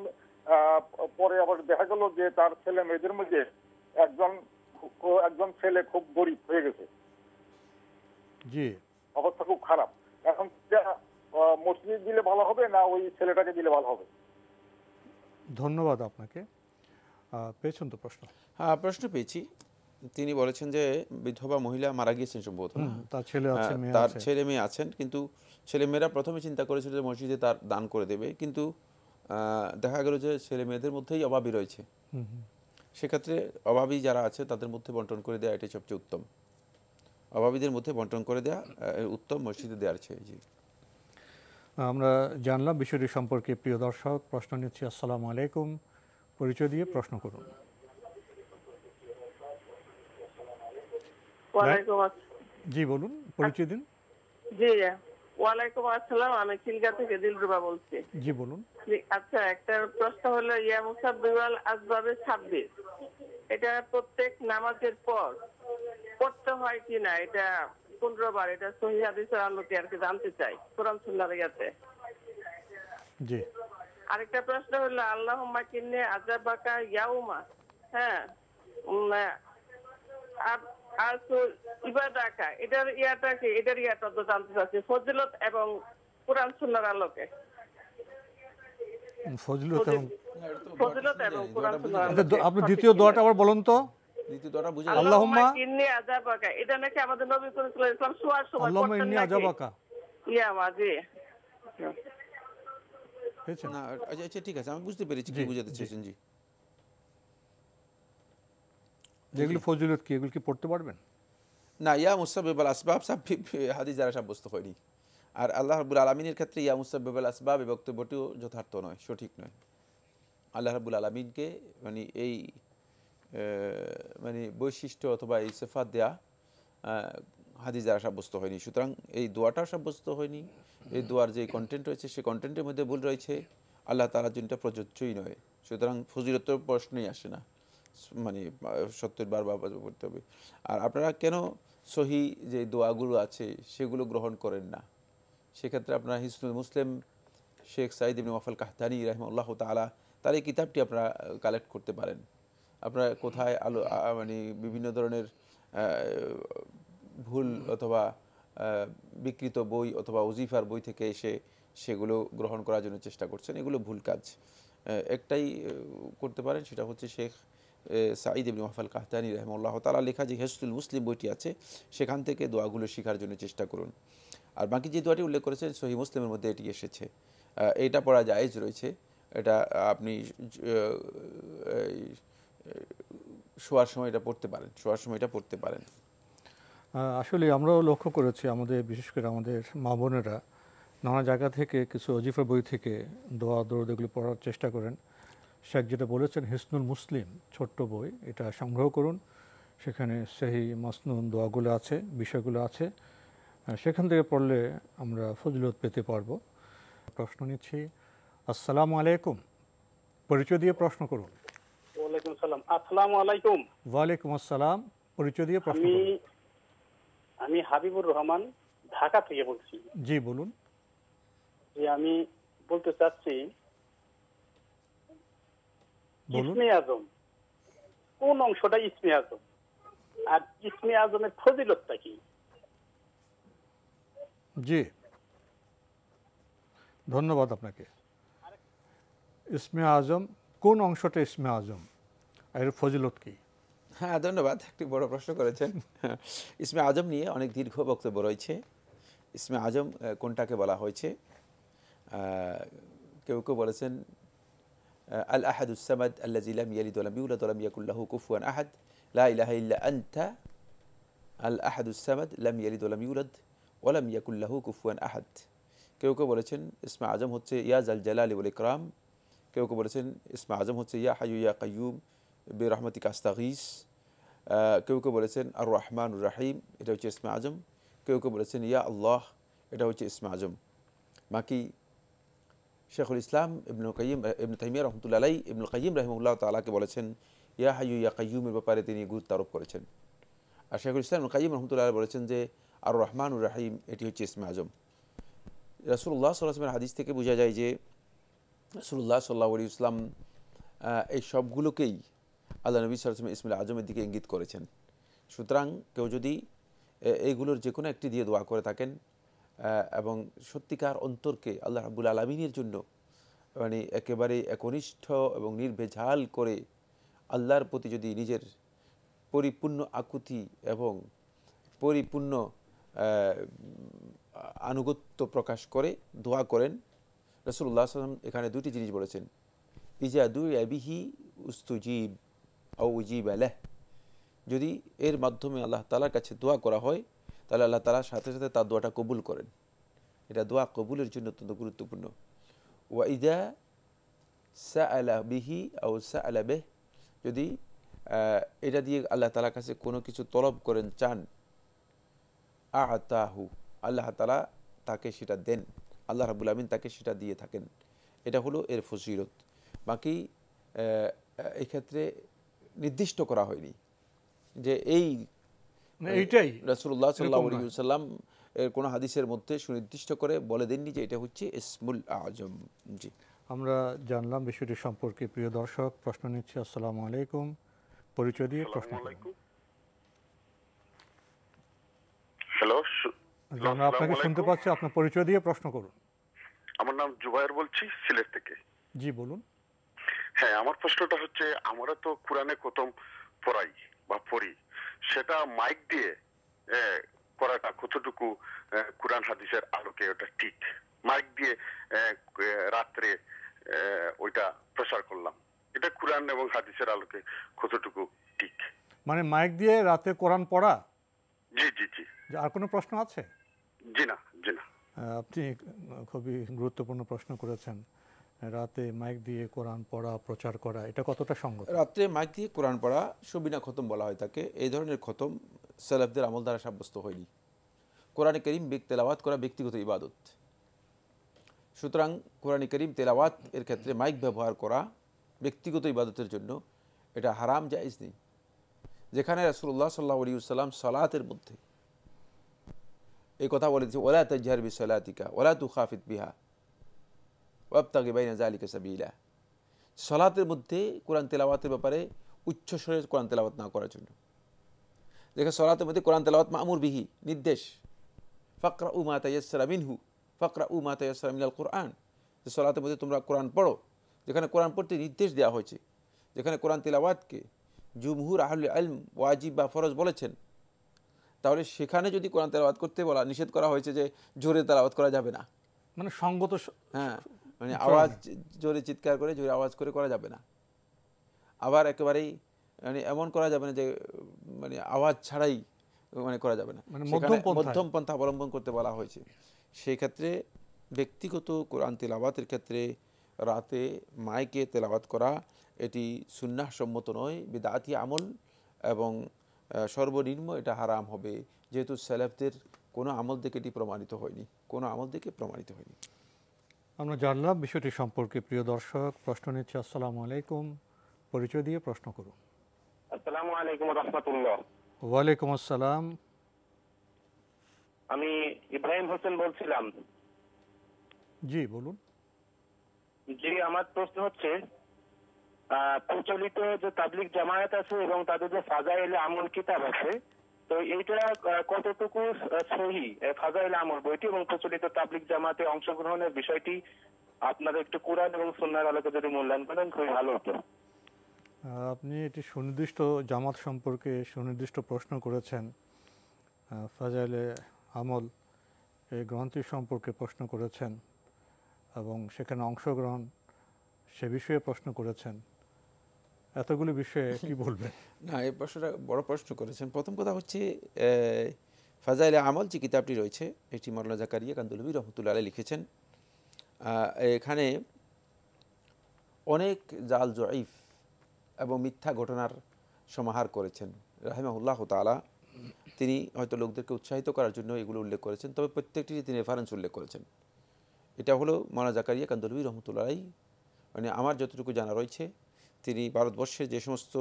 পরে আবার দেখা গেল যে তার ছেলে মেয়েদের মধ্যে একজন ছেলে খুব গরিব হয়ে গেছে। জি। অবস্থা খুব খারাপ। এখন মসজিদে দিলে ভালো হবে না ওই ছেলেটাকে দিলে ভালো হবে? ধন্যবাদ আপনাকে। পেয়েছেন তো প্রশ্ন? হ্যাঁ, প্রশ্ন পেয়েছি। তিনি বলেছেন যে বিধবা মহিলা মারা গিয়েছেন সম্ভবত, তার ছেলে আছে, তার ছেলে মেয়ে আছেন, কিন্তু ছেলে মেয়েরা প্রথমে চিন্তা করেছিল যে মসজিদে তার দান করে দেবে, কিন্তু দেখা গেল যে ছেলে মেয়েদের মধ্যেই অভাবী রয়েছে। সেক্ষেত্রে অভাবী যারা আছে তাদের মধ্যে বন্টন করে দেওয়া এটাই সবচেয়ে উত্তম। অভাবীদের মধ্যে বন্টন করে দেওয়া উত্তম মসজিদে দেওয়ার চেয়ে। জি, আমরা জানলাম বিষয়টি সম্পর্কে। প্রিয় দর্শক, প্রশ্ন নিচ্ছি। আসসালামু আলাইকুম, পরিচয় দিয়ে প্রশ্ন করুন। ওয়ালাইকুম জি বলুন, পরিচয় দিন। জি ওয়ালাইকুম আসসালাম, আমি খিলগা থেকে দিলরুবা বলছি। জি বলুন। আচ্ছা, একটা প্রশ্ন হলো ইয়া মুসাব্বিহুল আসবাবে 26, এটা প্রত্যেক নামাজের পর পড়তে হয় কিনা, এটা 15 বার, এটা সহিহ হাদিসের আলোকে আর কি জানতে চাই, কোরআন সুন্নাহর ইয়াতে। জি। আরেকটা প্রশ্ন হলো আল্লাহুম্মা কিন্নি আযাবাকা ইয়াউমা, হ্যাঁ, আর ইবাদাকা, এটার ইয়াটা কি, এটার ইয়াটা তো জানতে চাচ্ছি, ফজিলত এবং কোরআন সুন্নাহর আলোকে। ফজিলত এবং কোরআন সুন্নাহর। আপনি দ্বিতীয় দোয়াটা আবার বলুন তো। দ্বিতীয় দোয়াটা বুঝা গেল। আল্লাহুম্মা ইন্নী আযাবাকা, এটা নাকি আমাদের নবী করিম সাল্লাল্লাহু আলাইহি ওয়াসাল্লাম শোয়ার সময় আল্লাহুম্মা ইন্নী আযাবাকা। ইয়া মাজি। না আচ্ছা ঠিক আছে, আমি বুঝতে পেরেছি কি বুঝাতে চেয়েছেন। জি, যেগুলো ফজিলত কি, এগুলো কি পড়তে পারবেন? না, ইয়া মুসাব্বিবুল আসবাব সব হাদিস দ্বারা সাব্যস্ত হয়নি। আর আল্লাহ রাব্বুল আলামিনের ক্ষেত্রে ইয়া মুসাব্বিবুল আসবাব এই বক্তব্যটিও যথার্থ নয়, সঠিক নয়। আল্লাহ রাব্বুল আলামিনকে মানে এই মানে বৈশিষ্ট্য অথবা এই সিফাত দেয়া হাদিস দ্বারা সাব্যস্ত হয়নি। সুতরাং এই দোয়াটাও সাব্যস্ত হয়নি। এই দোয়ার যে কন্টেন্ট রয়েছে সেই কন্টেন্টের মধ্যে ভুল রয়েছে, আল্লাহ তাআলার জন্য প্রযোজ্যই নয়। সুতরাং ফজিলতের প্রশ্নই আসে না, মানে 70 বার পড়তে হবে। আর আপনারা কেন সহি যে দোয়াগুলো আছে সেগুলো গ্রহণ করেন না? সেক্ষেত্রে আপনারা হিসনুল মুসলিম শেখ সাঈদ ইবনে ওয়াফাল কাহতানি রাহিমাহুল্লাহ তাআলা তার এই কিতাবটি আপনারা কালেক্ট করতে পারেন। আপনারা কোথায় মানে বিভিন্ন ধরনের ভুল অথবা বিকৃত বই অথবা ওজিফার বই থেকে এসে সেগুলো গ্রহণ করার জন্য চেষ্টা করছেন, এগুলো ভুল কাজ। একটাই করতে পারেন, সেটা হচ্ছে শেখ সাঈদ ইবনে ওয়াফাল কাহতানি রাহিমাহুল্লাহ তাআলা লেখা যে হিসনুল মুসলিম বইটি আছে, সেখান থেকে দোয়াগুলো শেখার জন্য চেষ্টা করুন। আর বাকি যে দোয়াটি উল্লেখ করেছেন সহিহ মুসলিমের মধ্যে এটি এসেছে, এটা পড়া জায়েজ রয়েছে। এটা আপনি শোয়ার সময় এটা পড়তে পারেন, শোয়ার সময় এটা পড়তে পারেন। আসলে আমরাও লক্ষ্য করেছি, আমাদের বিশেষ করে আমাদের মা বোনেরা নানা জায়গা থেকে কিছু অজিফা বই থেকে দোয়া দরুদ এগুলো পড়ার চেষ্টা করেন। শেখ যেটা বলেছেন হিসনুল মুসলিম ছোট্ট বই, এটা সংগ্রহ করুন, সেখানে সেই মাসনুন দোয়াগুলো আছে, বিষয়গুলো আছে, সেখান থেকে পড়লে আমরা ফজিলত পেতে পারবো। প্রশ্ন নিচ্ছি। আসসালামু আলাইকুম, পরিচয় দিয়ে প্রশ্ন করুন। ওয়ালাইকুম আসসালাম। আসসালামু আলাইকুম। ওয়ালাইকুম আসসালাম, পরিচয় দিয়ে প্রশ্ন করুন। আমি হাবিবুর রহমান, ঢাকা থেকে বলছি। জি বলুন। যে আমি বলতে চাচ্ছি ইসমে আজম কোন অংশটা ইসমে আজম, আর ইসমে আজমের ফজিলতটা কি? জি ধন্যবাদ আপনাকে। ইসমে আজম কোন অংশটা ইসমে আজম, এর ফজিলত কি? হ্যাঁ ধন্যবাদ, একটি বড় প্রশ্ন করেছেন। ইসমে আজম নিয়ে অনেক দীর্ঘ বক্তব্য রয়েছে। ইসমে আজম কোনটাকে বলা হয়েছে, কেউ কেউ বলেছেন আল আহাদুস সামাদ আল্লাযী লাম ইয়ালিদ ওয়া লাম ইউলাদ ওয়া লাম ইয়াকুল লাহু কুফুয়ান আহাদ, লা ইলাহা ইল্লা আনতা আল আহাদুস সামাদ লাম ইয়ালিদ ওয়া লাম ইউলাদ ওয়া লাম ইয়াকুল লাহু কুফুয়ান আহাদ। কেউ কেউ বলেছেন ইসমে আজম হচ্ছে ইয়া জাল জালালি ওয়াল ইকরাম। কেউ কেউ বলেছেন ইসমে আজম হচ্ছে ইয়া হাইয়্যু ইয়া কাইয়্যুম বিরহমাতিকা আস্তাগীস। কেউ কেউ বলেছেন আর রহমানুর রাহিম, এটা হচ্ছে ইসমে আজম। কেউ কেউ বলেছেন ইয়া আল্লাহ, এটা হচ্ছে ইসমে আজম। বাকি শেখুল ইসলাম ইবনে তাইমিয়া রহমতুল্লাহ আলাইহি ইবনুল কাইয়্যিম রাহিমাহুল্লাহ তাআলাকে বলেছেন ইয়া হাইয়্যু ইয়া কাইয়্যুমের ব্যাপারে তিনি গুরুত্ব আরোপ করেছেন। আর শেখুল ইসলাম ইবনুল কাইয়্যিম রহমতুল্লাহ আলাইহি বলেছেন যে আর রহমানুর রাহিম এটি হচ্ছে ইসমে আজম। রাসূলুল্লাহ সাল্লাল্লাহু আলাইহি ওয়াসাল্লামের হাদিস থেকে বোঝা যায় যে রাসূলুল্লাহ সাল্লাল্লাহু আলাইহি ওয়াসাল্লাম এই সবগুলোকেই আল্লাহ নবী সাল্লাল্লাহু আলাইহি ওয়াসাল্লাম ইসমুল আজমের দিকে ইঙ্গিত করেছেন। সুতরাং কেউ যদি এইগুলোর যে কোনো একটি দিয়ে দোয়া করে থাকেন এবং সত্যিকার অন্তরকে আল্লাহ রাব্বুল আলামিনের জন্য মানে একেবারে একনিষ্ঠ এবং নির্ভেজাল করে আল্লাহর প্রতি যদি নিজের পরিপূর্ণ আকুতি এবং পরিপূর্ণ আনুগত্য প্রকাশ করে দোয়া করেন, রাসূলুল্লাহ সাল্লাল্লাহু আলাইহি ওয়াসাল্লাম এখানে দুটি জিনিস বলেছেন, ইজা দুইয়া বিহি উস্তুজিব আও উজিবা লাহ। যদি এর মাধ্যমে আল্লাহ তাআলার কাছে দোয়া করা হয় তাহলে আল্লাহ তাআলার সাথে সাথে তার দোয়াটা কবুল করেন। এটা দোয়া কবুলের জন্য অত্যন্ত গুরুত্বপূর্ণ। ওয়া ইজা সাআলা বিহি আও সাআলা বিহ, যদি এটা দিয়ে আল্লাহ তাআলার কাছে কোনো কিছু তলব করেন, চান, আতাহু, আল্লাহ তাআলা তাকে সেটা দেন, আল্লাহ রাব্বুল আমিন তাকে সেটা দিয়ে থাকেন। এটা হলো এর ফজিলত। বাকি এই ক্ষেত্রে নির্দিষ্ট করা হয়নি যে এইটাই রাসূলুল্লাহ সাল্লাল্লাহু আলাইহি ওয়াসাল্লাম এর কোন হাদিসের মধ্যে সুনির্দিষ্ট করে বলে দেননি যে এটা হচ্ছে ইসমুল আজম। জি, আমরা জানলাম বিষয়টি সম্পর্কে। প্রিয় দর্শক, প্রশ্ন নিচ্ছি। আসসালামু আলাইকুম, পরিচয় দিয়ে প্রশ্ন করুন। হ্যালো, আমরা আপনাকে শুনতে পাচ্ছি, আপনার পরিচয় দিয়ে প্রশ্ন করুন। আমার নাম জুবায়ের, বলছি সিলেট থেকে। জি বলুন। হ্যাঁ, আমার প্রশ্নটা হচ্ছে, আমরা তো কোরআনে খতম পড়াই বা পড়ি, সেটা মাইক দিয়ে করাটা কতটুকু কোরআন হাদিসের আলোকে ওটা ঠিক? মাইক দিয়ে রাত্রে ওইটা প্রচার করলাম, এটা কোরআন এবং হাদিসের আলোকে কতটুকু ঠিক? মানে মাইক দিয়ে রাতে কোরআন পড়া? জি জি জি। আর কোনো প্রশ্ন আছে? জি না, জি না। আপনি খুবই গুরুত্বপূর্ণ প্রশ্ন করেছেন। রাতে মাইক দিয়ে কোরআন পড়া, প্রচার করা, এটা কতটা সঙ্গত? রাতে মাইক দিয়ে কোরআন পড়া সুবিনা খতম বলা হয় তাকে। এই ধরনের খতম সালাফদের আমল দ্বারা সাব্যস্ত হয়নি। কোরআনে কারীম তেলাওয়াত করা ব্যক্তিগত ইবাদত, সুতরাং কোরআনে কারীম তেলাওয়াত এর ক্ষেত্রে মাইক ব্যবহার করা ব্যক্তিগত ইবাদতের জন্য এটা হারাম, জায়েজ নেই। যেখানে রাসূলুল্লাহ সাল্লাল্লাহু আলাইহি ওয়াসাল্লাম সালাতের মধ্যে এই কথা বলেছে, ওয়ালা তাজহার বিসসালাতিকা ওয়ালা তুখাফিত বিহা ওয়াবতাগি বাইনা যালিকা সাবিলা। সালাতের মধ্যে কোরআন তেলাওয়াতের ব্যাপারে উচ্চ স্বরে কোরআন তেলাওয়াত না করার জন্য। যেখানে সালাতের মধ্যে কোরআন তেলাওয়াত মা'মুর বিহি, নির্দেশ, ফাকরাউ মা তায়াসসারা মিনহু, ফাকরাউ মা তায়াসসারা মিনাল কুরআন, যে সালাতের মধ্যে তোমরা কোরআন পড়ো, যেখানে কোরআন পড়তে নির্দেশ দেওয়া হয়েছে, যেখানে কোরআন তেলাওয়াতকে জুমহুর আহলুল ইলম ওয়াজিব বা ফরজ বলেছেন, তাহলে সেখানে যদি কোরআন তেলাওয়াত করতে বলা নিষেধ করা হয়েছে যে জোরে তেলাওয়াত করা যাবে না, মানে সঙ্গত, হ্যাঁ, মানে আওয়াজ জোরে চিৎকার করে জোরে আওয়াজ করে করা যাবে না। আবার একেবারেই মানে এমন করা যাবে না যে মানে আওয়াজ ছাড়াই মানে করা যাবে না, মধ্যম পন্থা অবলম্বন করতে বলা হয়েছে। সেই ক্ষেত্রে ব্যক্তিগত কোরআন তেলাওয়াতের ক্ষেত্রে রাতে মাইকে তেলাওয়াত করা এটি সুন্নাহ সম্মত নয়, বিদআতি আমল, এবং সর্বনিম্ন এটা হারাম হবে, যেহেতু সালাফদের কোনো আমল থেকে এটি প্রমাণিত হয়নি, কোনো আমল থেকে প্রমাণিত হয়নি। আমরা জানলাম বিষয়টি সম্পর্কে। প্রিয় দর্শক, প্রশ্ন নিচ্ছি। আসসালামু আলাইকুম, পরিচয় দিয়ে প্রশ্ন করুন। আসসালামু আলাইকুম ওয়া রাহমাতুল্লাহ। ওয়ালাইকুম আসসালাম। আমি ইব্রাহিম হোসেন বলছিলাম। জি বলুন। জি, আমার প্রশ্ন হচ্ছে, প্রচলিত যে তাবলিগ জামায়াত আছে এবং তাদের যে ফাজাইলে আমল কিতাব আছে, তো এইটা কতটুকু সহি ফাজাইলে আমল বইটি এবং প্রচলিত তাবলিগ জামাতে অংশগ্রহণের বিষয়টি আপনারা একটু কোরআন এবং সুন্নাহর আলোকে যদি মূল্যায়ন করেন খুবই ভালো হতো। আপনি এটি সুনির্দিষ্ট জামাত সম্পর্কে সুনির্দিষ্ট প্রশ্ন করেছেন। ফাজাইলে আমল এই গ্রন্থি সম্পর্কে প্রশ্ন করেছেন এবং সেখানে অংশগ্রহণ সে বিষয়ে প্রশ্ন করেছেন। এতগুলি বিষয়ে কি বলবেন? না, এই প্রশ্নটা বড় প্রশ্ন করেছেন। প্রথম কথা হচ্ছে, ফাজাইলে আমল যে কিতাবটি রয়েছে এটি মাওলানা জাকারিয়া কান্দলবি রহমতুল্লাহ আলাইহি লিখেছেন। এখানে অনেক জাল জয়ীফ এবং মিথ্যা ঘটনার সমাহার করেছেন রাহিমাহুল্লাহ তাআলা। তিনি হয়তো লোকদেরকে উৎসাহিত করার জন্য এগুলো উল্লেখ করেছেন, তবে প্রত্যেকটি তিনি রেফারেন্স উল্লেখ করেছেন। এটা হলো মাওলানা জাকারিয়া কান্দলবি রহমতুল্লাহ আলাইহি, মানে আমার যতটুকু জানা রয়েছে তিনি ভারতবর্ষের যে সমস্ত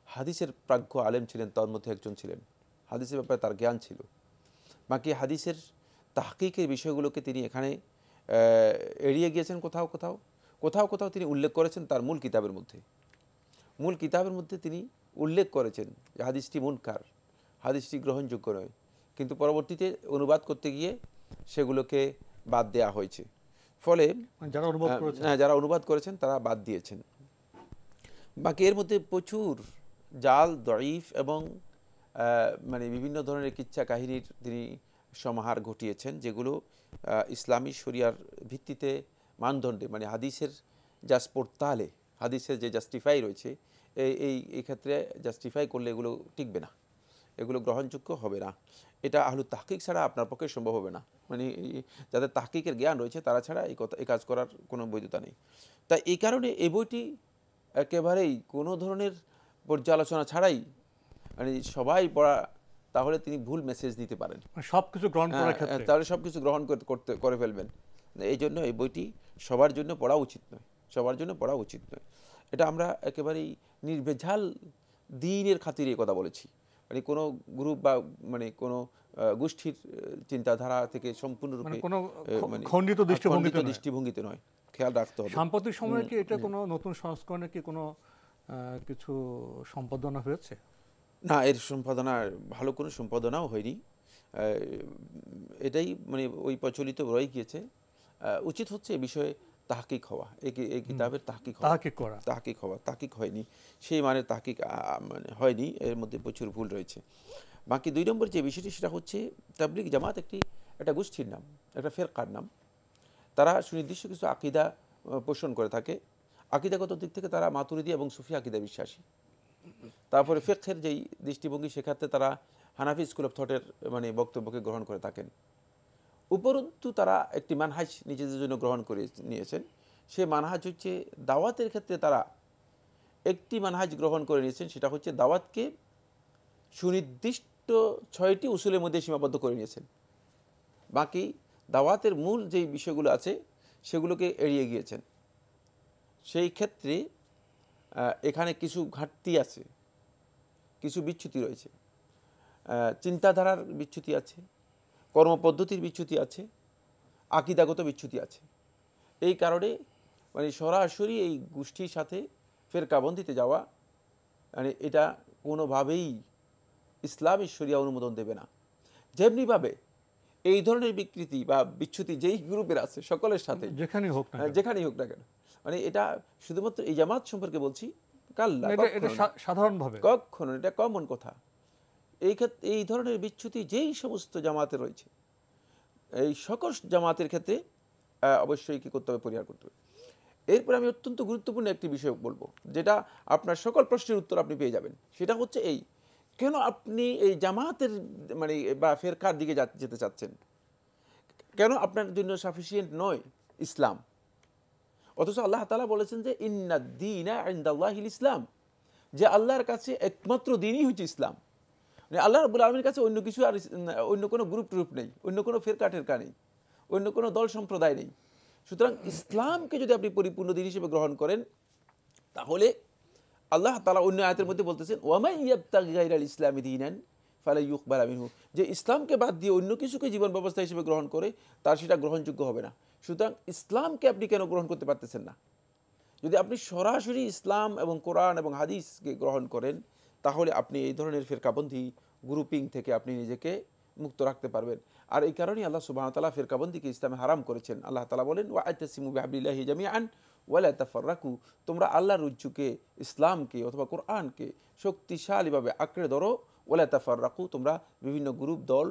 হাদিসের প্রাজ্ঞ আলেম ছিলেন তার মধ্যে একজন ছিলেন। হাদিসের ব্যাপারে তার জ্ঞান ছিল। বাকি হাদিসের তাহকিকের বিষয়গুলোকে তিনি এখানে এড়িয়ে গিয়েছেন কোথাও কোথাও, কোথাও কোথাও তিনি উল্লেখ করেছেন তার মূল কিতাবের মধ্যে। মূল কিতাবের মধ্যে তিনি উল্লেখ করেছেন যে হাদিসটি মুনকার, হাদিসটি গ্রহণযোগ্য নয়, কিন্তু পরবর্তীতে অনুবাদ করতে গিয়ে সেগুলোকে বাদ দেওয়া হয়েছে। ফলে যারা অনুবাদ করেছেন তারা বাদ দিয়েছেন। বাকি এর মধ্যে প্রচুর জাল দঈফ এবং মানে বিভিন্ন ধরনের কিচ্ছা কাহিনীর তিনি সমাহার ঘটিয়েছেন, যেগুলো ইসলামী শরিয়ার ভিত্তিতে মানদণ্ডে মানে হাদিসের যা স্পোর্তালে হাদিসের যে জাস্টিফাই রয়েছে এই ক্ষেত্রে জাস্টিফাই করলে এগুলো টিকবে না, এগুলো গ্রহণযোগ্য হবে না। এটা আহলু তাহকিক ছাড়া আপনার পক্ষে সম্ভব হবে না, মানে যাদের তাহকিকের জ্ঞান রয়েছে তারা ছাড়া এই কাজ করার কোনো বৈধতা নেই। তাই এই কারণে এই বইটি একেবারেই কোনো ধরনের পর্যালোচনা ছাড়াই মানে সবাই পড়া তাহলে তিনি ভুল মেসেজ দিতে পারেন, সবকিছু গ্রহণ করার ক্ষেত্রে তাহলে সবকিছু গ্রহণ করে ফেলবেন। এই জন্য এই বইটি সবার জন্য পড়া উচিত নয়, সবার জন্য পড়া উচিত নয়। এটা আমরা একেবারেই নির্ভেজাল দ্বীনের খাতিরে কথা বলেছি, মানে কোনো গ্রুপ বা মানে কোনো গোষ্ঠীর চিন্তাধারা থেকে সম্পূর্ণরূপে খণ্ডিত দৃষ্টিভঙ্গিতে নয়, খেয়াল রাখতে হবে। সাম্প্রতিক সময়ে কি এটা কোনো নতুন সংস্করণে কি কোনো কিছু সম্পাদনা হয়েছে? না, এর সম্পাদনা ভালো কোনো সম্পাদনাও হয়নি, এটাই মানে ওই প্রচলিত রয়ে গিয়েছে। উচিত হচ্ছে এ বিষয়ে তাহকিক হওয়া, এই কিতাবের তাহকিক হয়নি, সেই মানের তাহকিক মানে হয়নি, এর মধ্যে প্রচুর ভুল রয়েছে। বাকি 2 নম্বর যে বিষয়টি সেটা হচ্ছে তাবলিগ জামাত একটা গোষ্ঠীর নাম, একটা ফেরকার নাম। তারা সুনির্দিষ্ট কিছু আকিদা পোষণ করে থাকে। আকিদাগত দিক থেকে তারা মাতুরিদি এবং সুফি আকিদা বিশ্বাসী। তারপরে ফিকহের যেই দৃষ্টিভঙ্গি সেক্ষেত্রে তারা হানাফি স্কুল অফ থটের মানে বক্তব্যকে গ্রহণ করে থাকেন। উপরন্তু তারা একটি মানহাজ নিজেদের জন্য গ্রহণ করে নিয়েছেন। সেই মানহাজ হচ্ছে দাওয়াতের ক্ষেত্রে তারা একটি মানহাজ গ্রহণ করে নিয়েছেন, সেটা হচ্ছে দাওয়াতকে সুনির্দিষ্ট 6টি উসুলের মধ্যে সীমাবদ্ধ করে নিয়েছেন। বাকি দাওয়াতের মূল যেই বিষয়গুলো আছে সেগুলোকে এড়িয়ে গিয়েছেন। সেই ক্ষেত্রে এখানে কিছু ঘাটতি আছে, কিছু বিচ্যুতি রয়েছে, চিন্তাধারার বিচ্যুতি আছে, কর্মপদ্ধতির বিচ্যুতি আছে, আকিদাগত বিচ্যুতি আছে। এই কারণে মানে সরাসরি এই গোষ্ঠীর সাথে ফেরকাবন্দিতে যাওয়া মানে এটা কোনোভাবেই ইসলামী শরিয়া অনুমোদন দেবে না। যেমনিভাবে এই ধরনের বিকৃতি বা বিচ্যুতি যেই গ্রুপের আছে সকলের সাথে যেখানেই হোক না কেন, মানে এটা শুধুমাত্র এই জামাত সম্পর্কে বলছি, সাধারণভাবে কখনো এটা কমন কথা। এই ক্ষেত্রে এই ধরনের বিচ্যুতি যেই সমস্ত জামাতে রয়েছে, এই সকল জামাতের ক্ষেত্রে অবশ্যই কি করতে হবে, পরিহার করতে হবে। এরপর আমি অত্যন্ত গুরুত্বপূর্ণ একটি বিষয় বলবো, যেটা আপনার সকল প্রশ্নের উত্তর আপনি পেয়ে যাবেন। সেটা হচ্ছে এই, কেন আপনি এই জামাতের মানে বা ফেরকার দিকে যেতে চাচ্ছেন, কেন আপনার জন্য সাফিসিয়েন্ট নয় ইসলাম? অথচ আল্লাহ তাআলা বলেছেন যে ইন্নাদ-দীনা ইনদাল্লাহিল ইসলাম, যে আল্লাহর কাছে একমাত্র দিনই হচ্ছে ইসলাম। মানে আল্লাহ রাব্বুল আলামিনের কাছে অন্য কিছু আর অন্য কোনো গ্রুপ নেই, অন্য কোনো ফেরকা নেই, অন্য কোনো দল সম্প্রদায় নেই। সুতরাং ইসলামকে যদি আপনি পরিপূর্ণ দিন হিসেবে গ্রহণ করেন, তাহলে আল্লাহ তাআলা অন্য আয়াতের মধ্যে বলতেছেন ওয়ামান ইয়াবতাগি গায়রাল ইসলামি দীনান ফালা ইউকবালা মিনহু, যে ইসলামকে বাদ দিয়ে অন্য কিছুকে জীবন ব্যবস্থা হিসেবে গ্রহণ করে তার সেটা গ্রহণযোগ্য হবে না। সুতরাং ইসলামকে আপনি কেন গ্রহণ করতে পারতেছেন না? যদি আপনি সরাসরি ইসলাম এবং কোরআন এবং হাদিসকে গ্রহণ করেন, তাহলে আপনি এই ধরনের ফেরকাবন্দি গ্রুপিং থেকে আপনি নিজেকে মুক্ত রাখতে পারবেন। আর এই কারণেই আল্লাহ সুবহানাহু ওয়া তাআলা ফেরকাবন্দিকে ইসলামে হারাম করেছেন। আল্লাহ তাআলা বলেন ওয়া'তাসিমু বিহাবলিল্লাহি জামিআন ওয়ালা তাফাররাকু, তোমরা আল্লাহর রজ্জুকে, ইসলামকে অথবা কোরআনকে শক্তিশালীভাবে আঁকড়ে ধরো, ওয়ালা তাফাররাকু, তোমরা বিভিন্ন গ্রুপ দল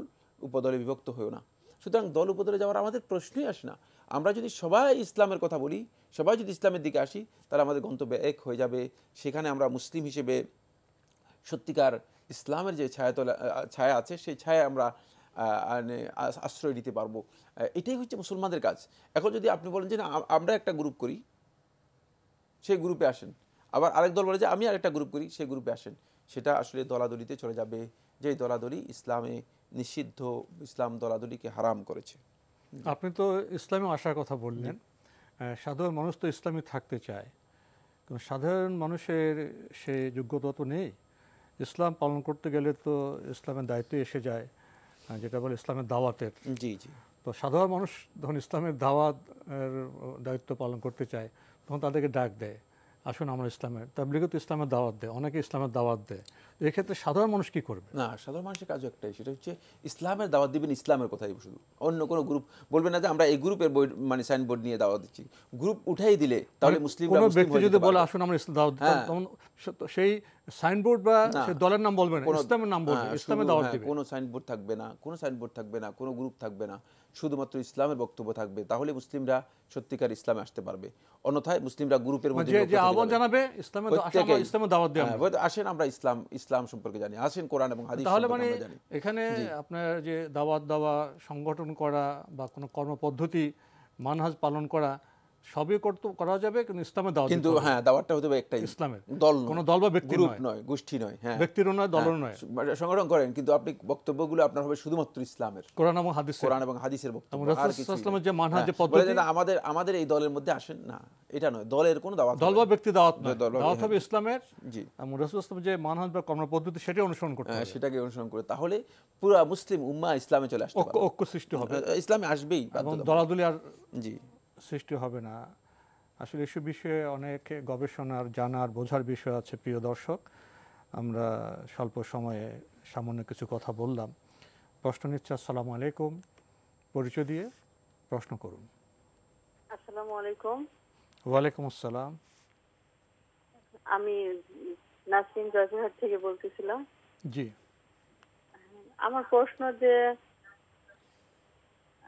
উপদলে বিভক্ত হয়েও না। সুতরাং দল উপদলে যাওয়ার আমাদের প্রশ্নই আসে না। আমরা যদি সবাই ইসলামের কথা বলি, সবাই যদি ইসলামের দিকে আসি, তাহলে আমাদের গন্তব্য এক হয়ে যাবে। সেখানে আমরা মুসলিম হিসেবে সত্যিকার ইসলামের যে ছায়া আছে সেই ছায়া আমরা আশ্রয় দিতে পারবো। এটাই হচ্ছে মুসলমানদের কাজ। এখন যদি আপনি বলেন যে না আমরা একটা গ্রুপ করি, সেই গ্রুপে আসেন, আবার আরেক দল বলে যে আমি আরেকটা গ্রুপ করি, সেই গ্রুপে আসেন, সেটা আসলে দলাদলিতে চলে যাবে, যেই দলাদলি ইসলামে নিষিদ্ধ, ইসলাম দলাদলিকে হারাম করেছে। আপনি তো ইসলামে আসার কথা বললেন, সাধারণ মানুষ তো ইসলামে থাকতে চায়, কিন্তু সাধারণ মানুষের সে যোগ্যতা তো নেই। ইসলাম পালন করতে গেলে তো ইসলামের দায়িত্ব এসে যায়, যেটা বলে ইসলামের দাওয়াতের। জি জি। তো সাধারণ মানুষ যখন ইসলামের দাওয়াতের দায়িত্ব পালন করতে চায়, তখন তাদেরকে ডাক দেয়, আসুন আমরা ইসলামের, তাবলীগে তো ইসলামের দাওয়াত দেয়, অনেকে ইসলামের দাওয়াত দেয়। এক্ষেত্রে সাধারণ মানুষ কি করবে? না, সাধারণ মানুষের কাজ একটাই, সেটা হচ্ছে ইসলামের দাওয়াত দিবেন, ইসলামের কথাই শুধু, অন্য কোনো গ্রুপ বলবেন না যে আমরা এই গ্রুপের বই মানে সাইনবোর্ড নিয়ে দাওয়াত দিচ্ছি। গ্রুপ উঠাই দিলে তাহলে মুসলিম কোনো ব্যক্তি যদি বলে আসুন আমরা দাওয়াত দিই, তখন সেই সাইনবোর্ড বা দলের নাম বলবে না, ইসলামের নাম বলবে, ইসলামের দাওয়াত দিবে। কোনো সাইনবোর্ড থাকবে না, কোনো সাইনবোর্ড থাকবে না, কোনো গ্রুপ থাকবে না, শুধুমাত্র ইসলামের বক্তব্য থাকবে। তাহলে মুসলিমরা সত্যিকার ইসলামে আসতে পারবে। অন্যথায় মুসলিমরা গ্রুপের মধ্যে যে আহ্বান জানাবে ইসলামের দাওয়াত দেয়, আসেন আমরা ইসলাম সম্পর্কে জানি, আসেন কোরআন এবং হাদিস তাহলে মানে এখানে আপনার যে দাওয়াত দেওয়া, সংগঠন করা বা কোনো কর্মপদ্ধতি, মানহাজ পালন করা, সবই করা যাবে, কিন্তু ইসলামের দাওয়াত, কিন্তু হ্যাঁ দাওয়াতটা হতে হবে একটাই, ইসলামের, দল কোনো দল বা ব্যক্তি নয়, গোষ্ঠী নয়, হ্যাঁ ব্যক্তিরও নয়, দলেরও নয়। সংগঠন করেন, কিন্তু আপনি বক্তব্যগুলো আপনার হবে শুধুমাত্র ইসলামের, কোরআন এবং হাদিস, কোরআন এবং হাদিসের বক্তব্য। রাসূল সাল্লাল্লাহু আলাইহি ওয়াসাল্লামের যে মানহাজ, যে পদ্ধতি, আমাদের এই দলের মধ্যে আসেন না, এটা নয়, দলের কোনো দাওয়াত, দল বা ব্যক্তি দাওয়াত নয়, দাওয়াত হবে ইসলামের। জি, এবং রাসূল সাল্লাল্লাহু আলাইহি ওয়াসাল্লাম যে মানহাজ বা কর্ম পদ্ধতি সেটাই অনুসরণ করতে হবে, সেটাকে অনুসরণ করে, তাহলে পুরো মুসলিম উম্মাহ ইসলামে চলে আসবে, ঐক্য সৃষ্টি হবে, ইসলামে আসবেই, এবং দলাদলি আর জি সৃষ্টি হবে না। আসলে এসব বিষয়ে অনেক গবেষণার, জানার, বোঝার বিষয় আছে। প্রিয় দর্শক, আমরা স্বল্প সময়ে সামান্য কিছু কথা বললাম। প্রশ্ন নিচ্ছে। আসসালামু আলাইকুম, পরিচয় দিয়ে প্রশ্ন করুন। আসসালামু আলাইকুম। ওয়ালাইকুম আসসালাম। আমি নাসরিন জয়পুরহাট থেকে বলতেছিলাম। জি, আমার প্রশ্ন যে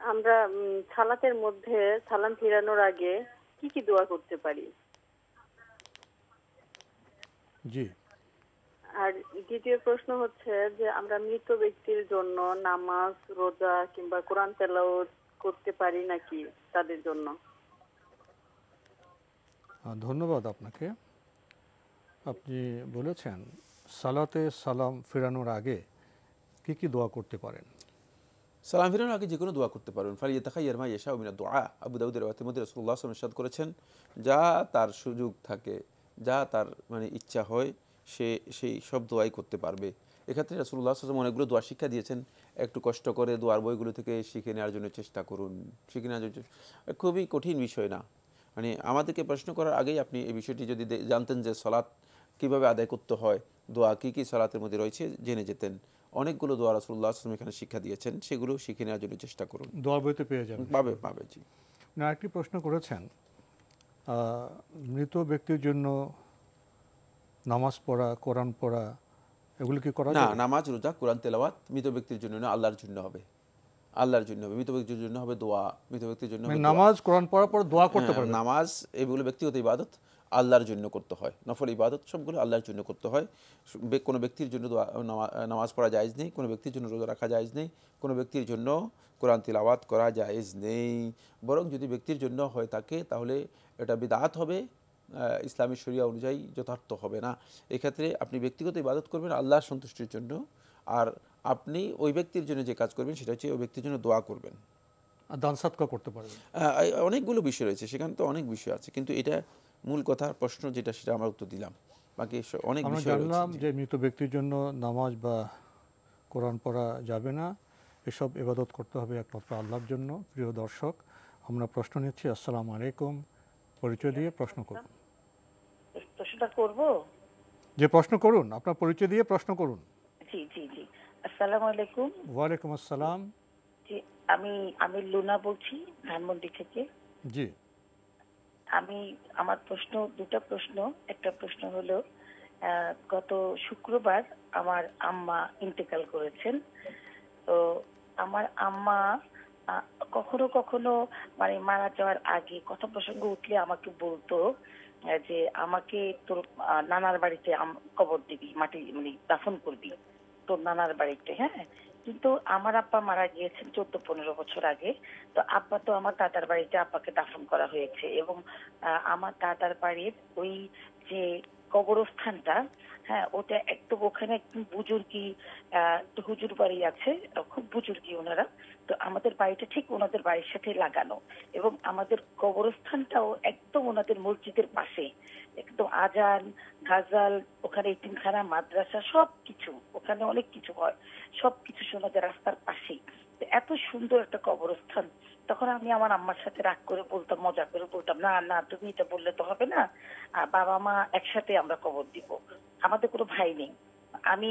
আমরা সালাতের মধ্যে সালাম ফিরানোর আগে কি কি দোয়া করতে পারি? জি। আর দ্বিতীয় প্রশ্ন হচ্ছে যে আমরা মৃত ব্যক্তির জন্য নামাজ, রোজা কিংবা কোরআন তেলাওয়াত করতে পারি নাকি তাদের জন্য? ধন্যবাদ আপনাকে। আপনি বলেছেন সালাতে সালাম ফেরানোর আগে কি কি দোয়া করতে পারেন। সালাম ফেরানোর আগে যে কোনো দোয়া করতে পারবেন। ফালিয়াতাখাইয়ার মা ইয়াশাউ মিনাদ দুআ। আবু দাউদের রাওয়ায়াতের মধ্যে রাসূলুল্লাহ সাল্লাল্লাহু আলাইহি ওয়াসাল্লাম ইরশাদ করেছেন, যা তার সুযোগ থাকে, যা তার ইচ্ছা হয়, সে সেই সব দোয়াই করতে পারবে। এক্ষেত্রে রাসূলুল্লাহ সাল্লাল্লাহু আলাইহি ওয়াসাল্লাম অনেকগুলো দোয়া শিক্ষা দিয়েছেন। একটু কষ্ট করে দোয়ার বইগুলো থেকে শিখে নেওয়ার জন্য চেষ্টা করুন। শিখে নেওয়ার জন্য খুবই কঠিন বিষয় না, আমাদেরকে প্রশ্ন করার আগেই আপনি এই বিষয়টি যদি জানতেন যে সালাত কীভাবে আদায় করতে হয়, দোয়া কী কী সালাতের মধ্যে রয়েছে, জেনে যেতেন। অনেকগুলো দোয়া রাসূলুল্লাহ সাল্লাল্লাহু আলাইহি ওয়াসাল্লাম এখানে শিক্ষা দিয়েছেন, সেগুলো শিখে নেওয়ার জন্য চেষ্টা করুন। দোয়ার বইতে পেয়ে যাবেন, পাবে। জি, আরেকটি প্রশ্ন করেছেন, মৃত ব্যক্তির জন্য নামাজ পড়া, কোরআন পড়া, এগুলো কি করা যায়? না, নামাজ, রোজা, কোরআন তেলাওয়াত মৃত ব্যক্তির জন্য না, আল্লাহর জন্য হবে। আল্লাহর জন্য হবে। মৃত ব্যক্তির জন্য হবে দোয়া, মৃত ব্যক্তির জন্য নামাজ, কোরআন পড়ার পর দোয়া করতে পারবেন। নামাজ এগুলো ব্যক্তিগত ইবাদত, আল্লাহর জন্য করতে হয়। নফল ইবাদত সবগুলো আল্লাহর জন্য করতে হয়। কোনো ব্যক্তির জন্য নামাজ পড়া জায়েজ নেই, কোনো ব্যক্তির জন্য রোজা রাখা জায়েজ নেই, কোনো ব্যক্তির জন্য কোরআন তিলাওয়াত করা জায়েজ নেই। বরং যদি ব্যক্তির জন্য হয় থাকে তাহলে এটা বিদআত হবে, ইসলামী শরিয়া অনুযায়ী যথার্থ হবে না। এক্ষেত্রে আপনি ব্যক্তিগত ইবাদত করবেন আল্লাহর সন্তুষ্টির জন্য, আর আপনি ওই ব্যক্তির জন্য যে কাজ করবেন সেটা হচ্ছে ওই ব্যক্তির জন্য দোয়া করবেন, দান সাদকা করতে পারবেন। অনেকগুলো বিষয় রয়েছে, সেখানে তো অনেক বিষয় আছে, কিন্তু এটা মূল কথা, প্রশ্ন যেটা সেটা আমরা উত্তর দিলাম। বাকি অনেক বিষয় রয়েছে। জানলাম যে মৃত ব্যক্তির জন্য নামাজ বা কোরআন পড়া যাবে না, এসব ইবাদত করতে হবে একমাত্র আল্লাহর জন্য। প্রিয় দর্শক, আমরা প্রশ্ন নিচ্ছি। আসসালামু আলাইকুম, পরিচয় দিয়ে প্রশ্ন করুন। প্রশ্নটা করব? যে প্রশ্ন করুন, আপনার পরিচয় দিয়ে প্রশ্ন করুন। জি জি জি, আসসালামু আলাইকুম। ওয়ালাইকুম আসসালাম। জি, আমি লুনা বলছি ধানমন্ডি থেকে। জি, আমার প্রশ্ন, দুটো প্রশ্ন। একটা প্রশ্ন হলো, গত শুক্রবার আমার আম্মা ইন্তেকাল করেছেন। তো আমার আম্মা কখনো কখনো মারা যাওয়ার আগে কথা প্রসঙ্গ উঠলে আমাকে বলতো যে আমাকে তোর নানার বাড়িতে কবর দিবি, মাটি দাফন করবি তোর নানার বাড়িতে। হ্যাঁ, কিন্তু আমার আব্বা মারা গিয়েছেন 14-15 বছর আগে। তো আব্বা তো আমার দাদার বাড়িতে আব্বাকে দাফন করা হয়েছে, এবং আমার দাদার বাড়ির ওই যে কবরস্থানটা, হ্যাঁ, ওটা একটু ওখানে একদম বুজুর্গি হুজুর বাড়ি আছে, খুব বুজুর্গি ওনারা। তো আমাদের বাড়িটা ঠিক ওনাদের বাড়ির সাথে লাগানো, এবং আমাদের কবরস্থানটাও একদম ওনাদের মসজিদের পাশে, একদম আজান গাজাল, ওখানে এতিমখানা, মাদ্রাসা, সবকিছু ওখানে, অনেক কিছু হয়, সবকিছু শোনা যায় রাস্তার পাশেই। এত সুন্দর একটা কবরস্থান। তখন আমি আমার আম্মার সাথে রাগ করে বলতাম, মজা করে বলতাম, না না তুমি এটা বললে তো হবে না, বাবা মা একসাথে আমরা কবর দিব, আমাদের কোনো ভাই নেই, আমি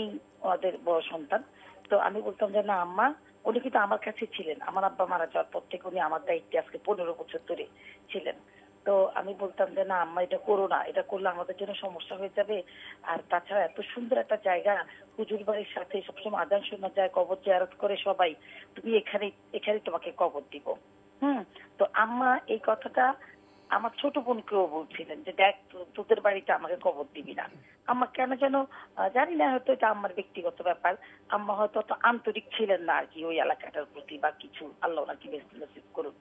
ওদের বড় সন্তান। তো আমি বলতাম যে না আম্মা, উনি কিন্তু আমার কাছে ছিলেন, আমার আব্বা মারা যাওয়ার পর থেকে উনি আমার দায়িত্বে আজকে 15 বছর ধরে ছিলেন। তো আমি বলতাম যে না আম্মা, এটা করো না, এটা করলে আমাদের জন্য সমস্যা হয়ে যাবে। আর তাছাড়া এত সুন্দর একটা জায়গা, হুজুর বাড়ির সাথে সবসময় আজান শোনা যায়, কবর জিয়ারত করে সবাই, তুমি এখানে তোমাকে কবর দিব। তো আম্মা এই কথাটা আমার ছোট বোনকেও বলছিলেন যে দেখ তোদের বাড়িতে আমাকে কবর দিবি না। আম্মা কেন যেন জানি না, হয়তো এটা আমার ব্যক্তিগত ব্যাপার, আম্মা হয়তো অত আন্তরিক ছিলেন না আর কি ওই এলাকাটার প্রতি বা কিছু, আল্লাহ নাকি বেশি নসিব করুন।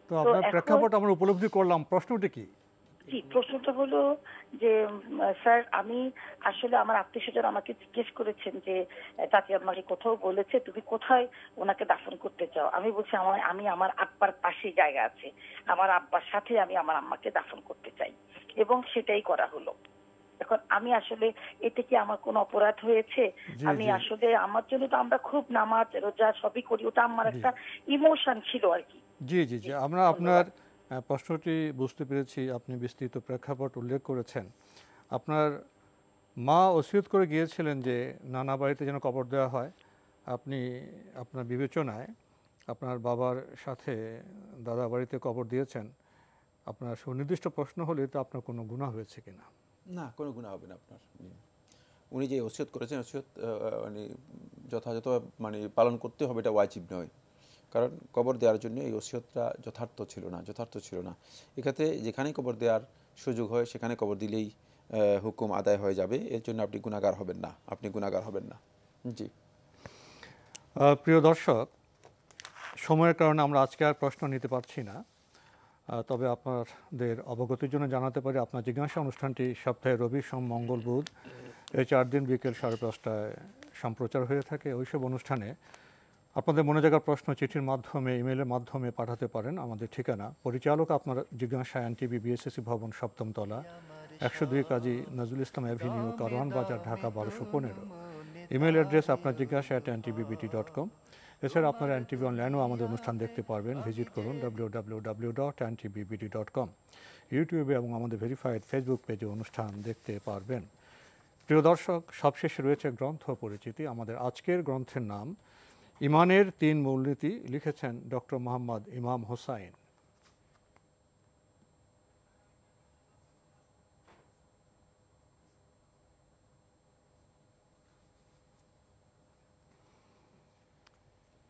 তো আপনার প্রেক্ষাপট আমরা উপলব্ধি করলাম, প্রশ্নটি কি? জি, প্রশ্নটা হলো যে স্যার, আমি আসলে আমার আত্মীয়স্বজন আমাকে জিজ্ঞেস করেছেন যে চাচি আমাকে কোথাও বলেছে তুমি কোথায় ওনাকে দাফন করতে চাও। আমি বলছি আমি আমার আব্বার পাশে জায়গা আছে, আমার আব্বার সাথে আমি আমার আম্মাকে দাফন করতে চাই, এবং সেটাই করা হলো। এখন আমি আসলে এতে কি আমার কোনো অপরাধ হয়েছে? আমি আসলে আমার জন্য তো আমরা খুব নামাজ রোজা সবই করি, ওটা আমার একটা ইমোশন ছিল আর কি। জি জি জি, আমরা আপনার প্রশ্নটি বুঝতে পেরেছি। আপনি বিস্তৃত প্রেক্ষাপট উল্লেখ করেছেন। আপনার মা ওসিয়ত করে গিয়েছিলেন যে নানা বাড়িতে যেন কবর দেওয়া হয়। আপনি আপনার বিবেচনায় আপনার বাবার সাথে দাদা বাড়িতে কবর দিয়েছেন। আপনার সুনির্দিষ্ট প্রশ্ন হলে তো আপনার কোনো গুনাহ হয়েছে কিনা? না, কোনো গুনাহ হবে না আপনার। উনি যে ওসিয়ত করেছেন, ওসিয়ত মানে যথাযথ মানে পালন করতে হবে, এটা ওয়াজিব নয়। কারণ কবর দেওয়ার জন্য এই ওসিয়তটা যথার্থ ছিল না। এক্ষেত্রে যেখানে কবর দেওয়ার সুযোগ হয় সেখানে কবর দিলেই হুকুম আদায় হয়ে যাবে। এর জন্য আপনি গুনাহগার হবেন না। জি, প্রিয় দর্শক, সময়ের কারণে আমরা আজকে আর প্রশ্ন নিতে পারছি না। তবে আপনাদের অবগতির জন্য জানাতে পারি, আপনার জিজ্ঞাসা অনুষ্ঠানটি সপ্তাহে রবি, সোম, মঙ্গল, বুধ এই 4 দিন বিকেল 5:30টায় সম্প্রচার হয়ে থাকে। ওইসব অনুষ্ঠানে আপনাদের মনে জায়গার প্রশ্ন চিঠির মাধ্যমে, ইমেলের মাধ্যমে পাঠাতে পারেন। আমাদের ঠিকানা পরিচালক আপনার জিজ্ঞাসা, এনটিভি, বিএসএসি ভবন, 7ম তলা, 102 কাজী নজরুল ইসলাম অ্যাভিনিউ, কারওয়ান বাজার, ঢাকা 1215। ইমেল অ্যাড্রেস আপনার জিজ্ঞাসা @ntbbt.com। এছাড়া আপনারা এনটিভি অনলাইনেও আমাদের অনুষ্ঠান দেখতে পারবেন। ভিজিট করুন www.ntbbt.com। ইউটিউবে এবং আমাদের ভেরিফাইড ফেসবুক পেজে অনুষ্ঠান দেখতে পারবেন। প্রিয় দর্শক, সবশেষে রয়েছে গ্রন্থ পরিচিতি। আমাদের আজকের গ্রন্থের নাম ইমানের 3 মূলনীতি, লিখেছেন ডক্টর মোহাম্মদ ইমাম হোসাইন।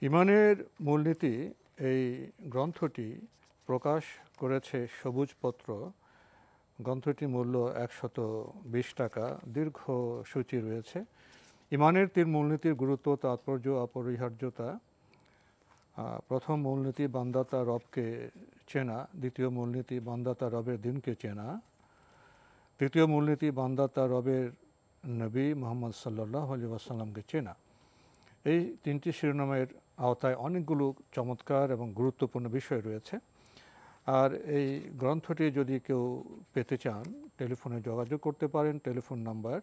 ইমানের মূলনীতি এই গ্রন্থটি প্রকাশ করেছে সবুজপত্র। গ্রন্থটির মূল্য 120 টাকা। দীর্ঘ সূচি রয়েছে। ইমানের 3 মূলনীতির গুরুত্ব, তাৎপর্য, অপরিহার্যতা। প্রথম মূলনীতি বান্দা তার রবকে চেনা। দ্বিতীয় মূলনীতি বান্দা তার রবের দিনকে চেনা। তৃতীয় মূলনীতি বান্দা তার রবের নবী মুহাম্মদ সাল্লাল্লাহু আলাইহি ওয়াসাল্লামকে চেনা। এই 3টি শিরোনামের আওতায় অনেকগুলো চমৎকার এবং গুরুত্বপূর্ণ বিষয় রয়েছে। আর এই গ্রন্থটি যদি কেউ পেতে চান, টেলিফোনে যোগাযোগ করতে পারেন। Telephone number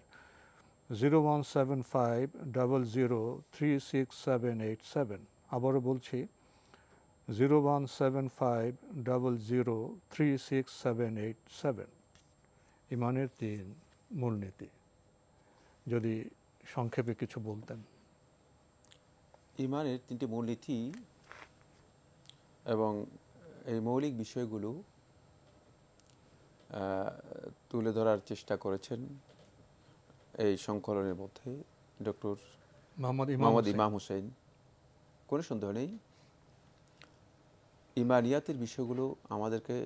01750036787। আবারও বলছি 01750036787। ইমানের 3 মূলনীতি, যদি সংক্ষেপে কিছু বলতেন। ইমানের 3টি মূলনীতি এবং এই মৌলিক বিষয়গুলো তুলে ধরার চেষ্টা করেছেন এই সংকলনের মধ্যে ডক্টর মোহাম্মদ ইমাম হোসেন। কোনো সন্দেহ নেই, ইমানিয়াতের বিষয়গুলো আমাদেরকে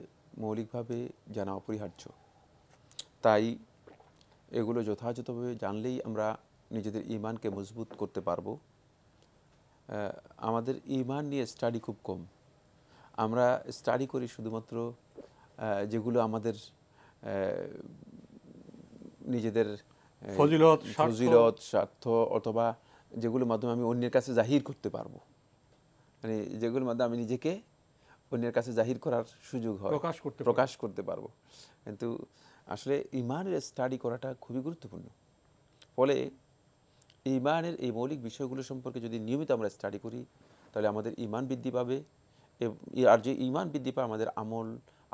মৌলিকভাবে জানা অপরিহার্য। তাই এগুলো যথাযথভাবে জানলেই আমরা নিজেদের ইমানকে মজবুত করতে পারবো। আমাদের ইমান নিয়ে স্টাডি খুব কম। আমরা স্টাডি করি শুধুমাত্র যেগুলো আমাদের নিজেদের ফজিলত, স্বার্থ, অথবা যেগুলোর মাধ্যমে আমি অন্যের কাছে জাহির করতে পারবো, মানে যেগুলোর মাধ্যমে আমি নিজেকে অন্যের কাছে জাহির করার সুযোগ হয়, প্রকাশ করতে পারবো। কিন্তু আসলে ইমানের স্টাডি করাটা খুবই গুরুত্বপূর্ণ। ফলে ইমানের এই মৌলিক বিষয়গুলো সম্পর্কে যদি নিয়মিত আমরা স্টাডি করি, তাহলে আমাদের ইমান বৃদ্ধি পাবে। আর যে ইমান বৃদ্ধি পায়, আমাদের আমল,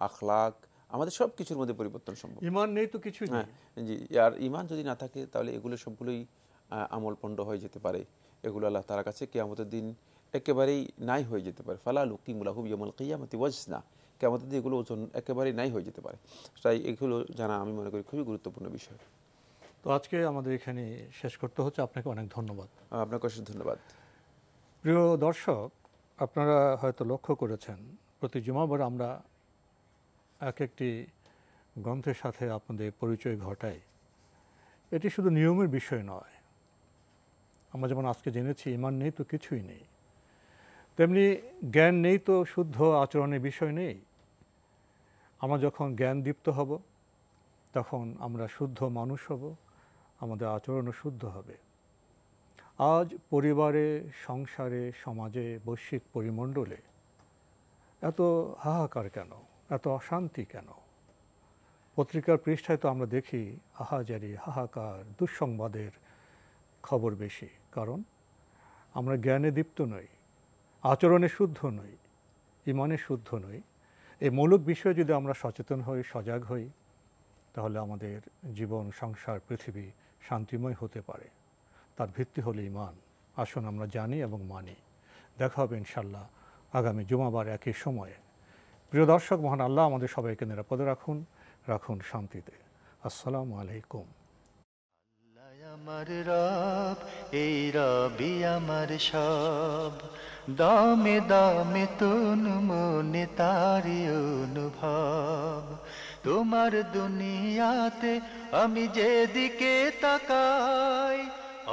আখলাক, আমাদের সব কিছুর মধ্যে পরিবর্তন সম্ভব। ইমান নেই তো কিছুই নেই। জি, আর ইমান যদি না থাকে তাহলে এগুলো সবগুলোই আমল পণ্ড হয়ে যেতে পারে। এগুলো আল্লাহ তাআলার কাছে কিয়ামতের দিন একেবারেই নাই হয়ে যেতে পারে। ফালা লুকিমু লাহু ইয়াউমাল কিয়ামাতি ওয়াজনা, কিয়ামতের দিন এগুলো ওজন একেবারেই নাই হয়ে যেতে পারে। তাই এগুলো জানা আমি মনে করি খুবই গুরুত্বপূর্ণ বিষয়। তো আজকে আমাদের এখানে শেষ করতে হচ্ছে। আপনাকে অনেক ধন্যবাদ। আপনাকে অশেষ ধন্যবাদ। প্রিয় দর্শক, আপনারা হয়তো লক্ষ্য করেছেন প্রতি জুমাবার আমরা এক একটি গ্রন্থের সাথে আপনাদের পরিচয় ঘটাই। এটি শুধু নিয়মের বিষয় নয়। আমরা যেমন আজকে জেনেছি ইমান নেই তো কিছুই নেই। তেমনি জ্ঞান নেই তো শুদ্ধ আচরণের বিষয় নেই। আমরা যখন জ্ঞান দীপ্ত হব তখন আমরা শুদ্ধ মানুষ হব, আমাদের আচরণও শুদ্ধ হবে। আজ পরিবারে, সংসারে, সমাজে, বৈশ্বিক পরিমণ্ডলে এত হাহাকার কেন, এত অশান্তি কেন? পত্রিকার পৃষ্ঠায় তো আমরা দেখি আহাজারি, হাহাকার, দুঃসংবাদের খবর বেশি। কারণ আমরা জ্ঞানে দীপ্ত নই, আচরণে শুদ্ধ নই, ইমানে শুদ্ধ নই। এই মৌলিক বিষয়ে যদি আমরা সচেতন হই, সজাগ হই, তাহলে আমাদের জীবন, সংসার, পৃথিবী শান্তিময় হতে পারে। তার ভিত্তি হলো ইমান। আসুন আমরা জানি এবং মানি। দেখা হবে ইনশাল্লাহ আগামী জুমাবার একই সময়ে। প্রিয় দর্শক, মহান আল্লাহ আমাদের সবাইকে নিরাপদে রাখুন, রাখুন শান্তিতে। আসসালামু আলাইকুম। আমার রব, এই রবি আমার সব, দামে দামে তুন মনে তারি অনুভব। তোমার দুনিয়াতে আমি যেদিকে তাকাই,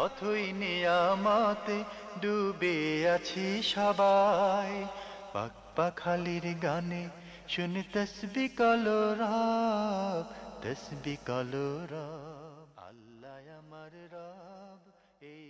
অথই নিয়ামতে ডুবে আছি সবাই। পাক পাখালির গানে শুনি তসবি কলো রব, তসবি কলো রব। আল্লাহ আমার রব, এই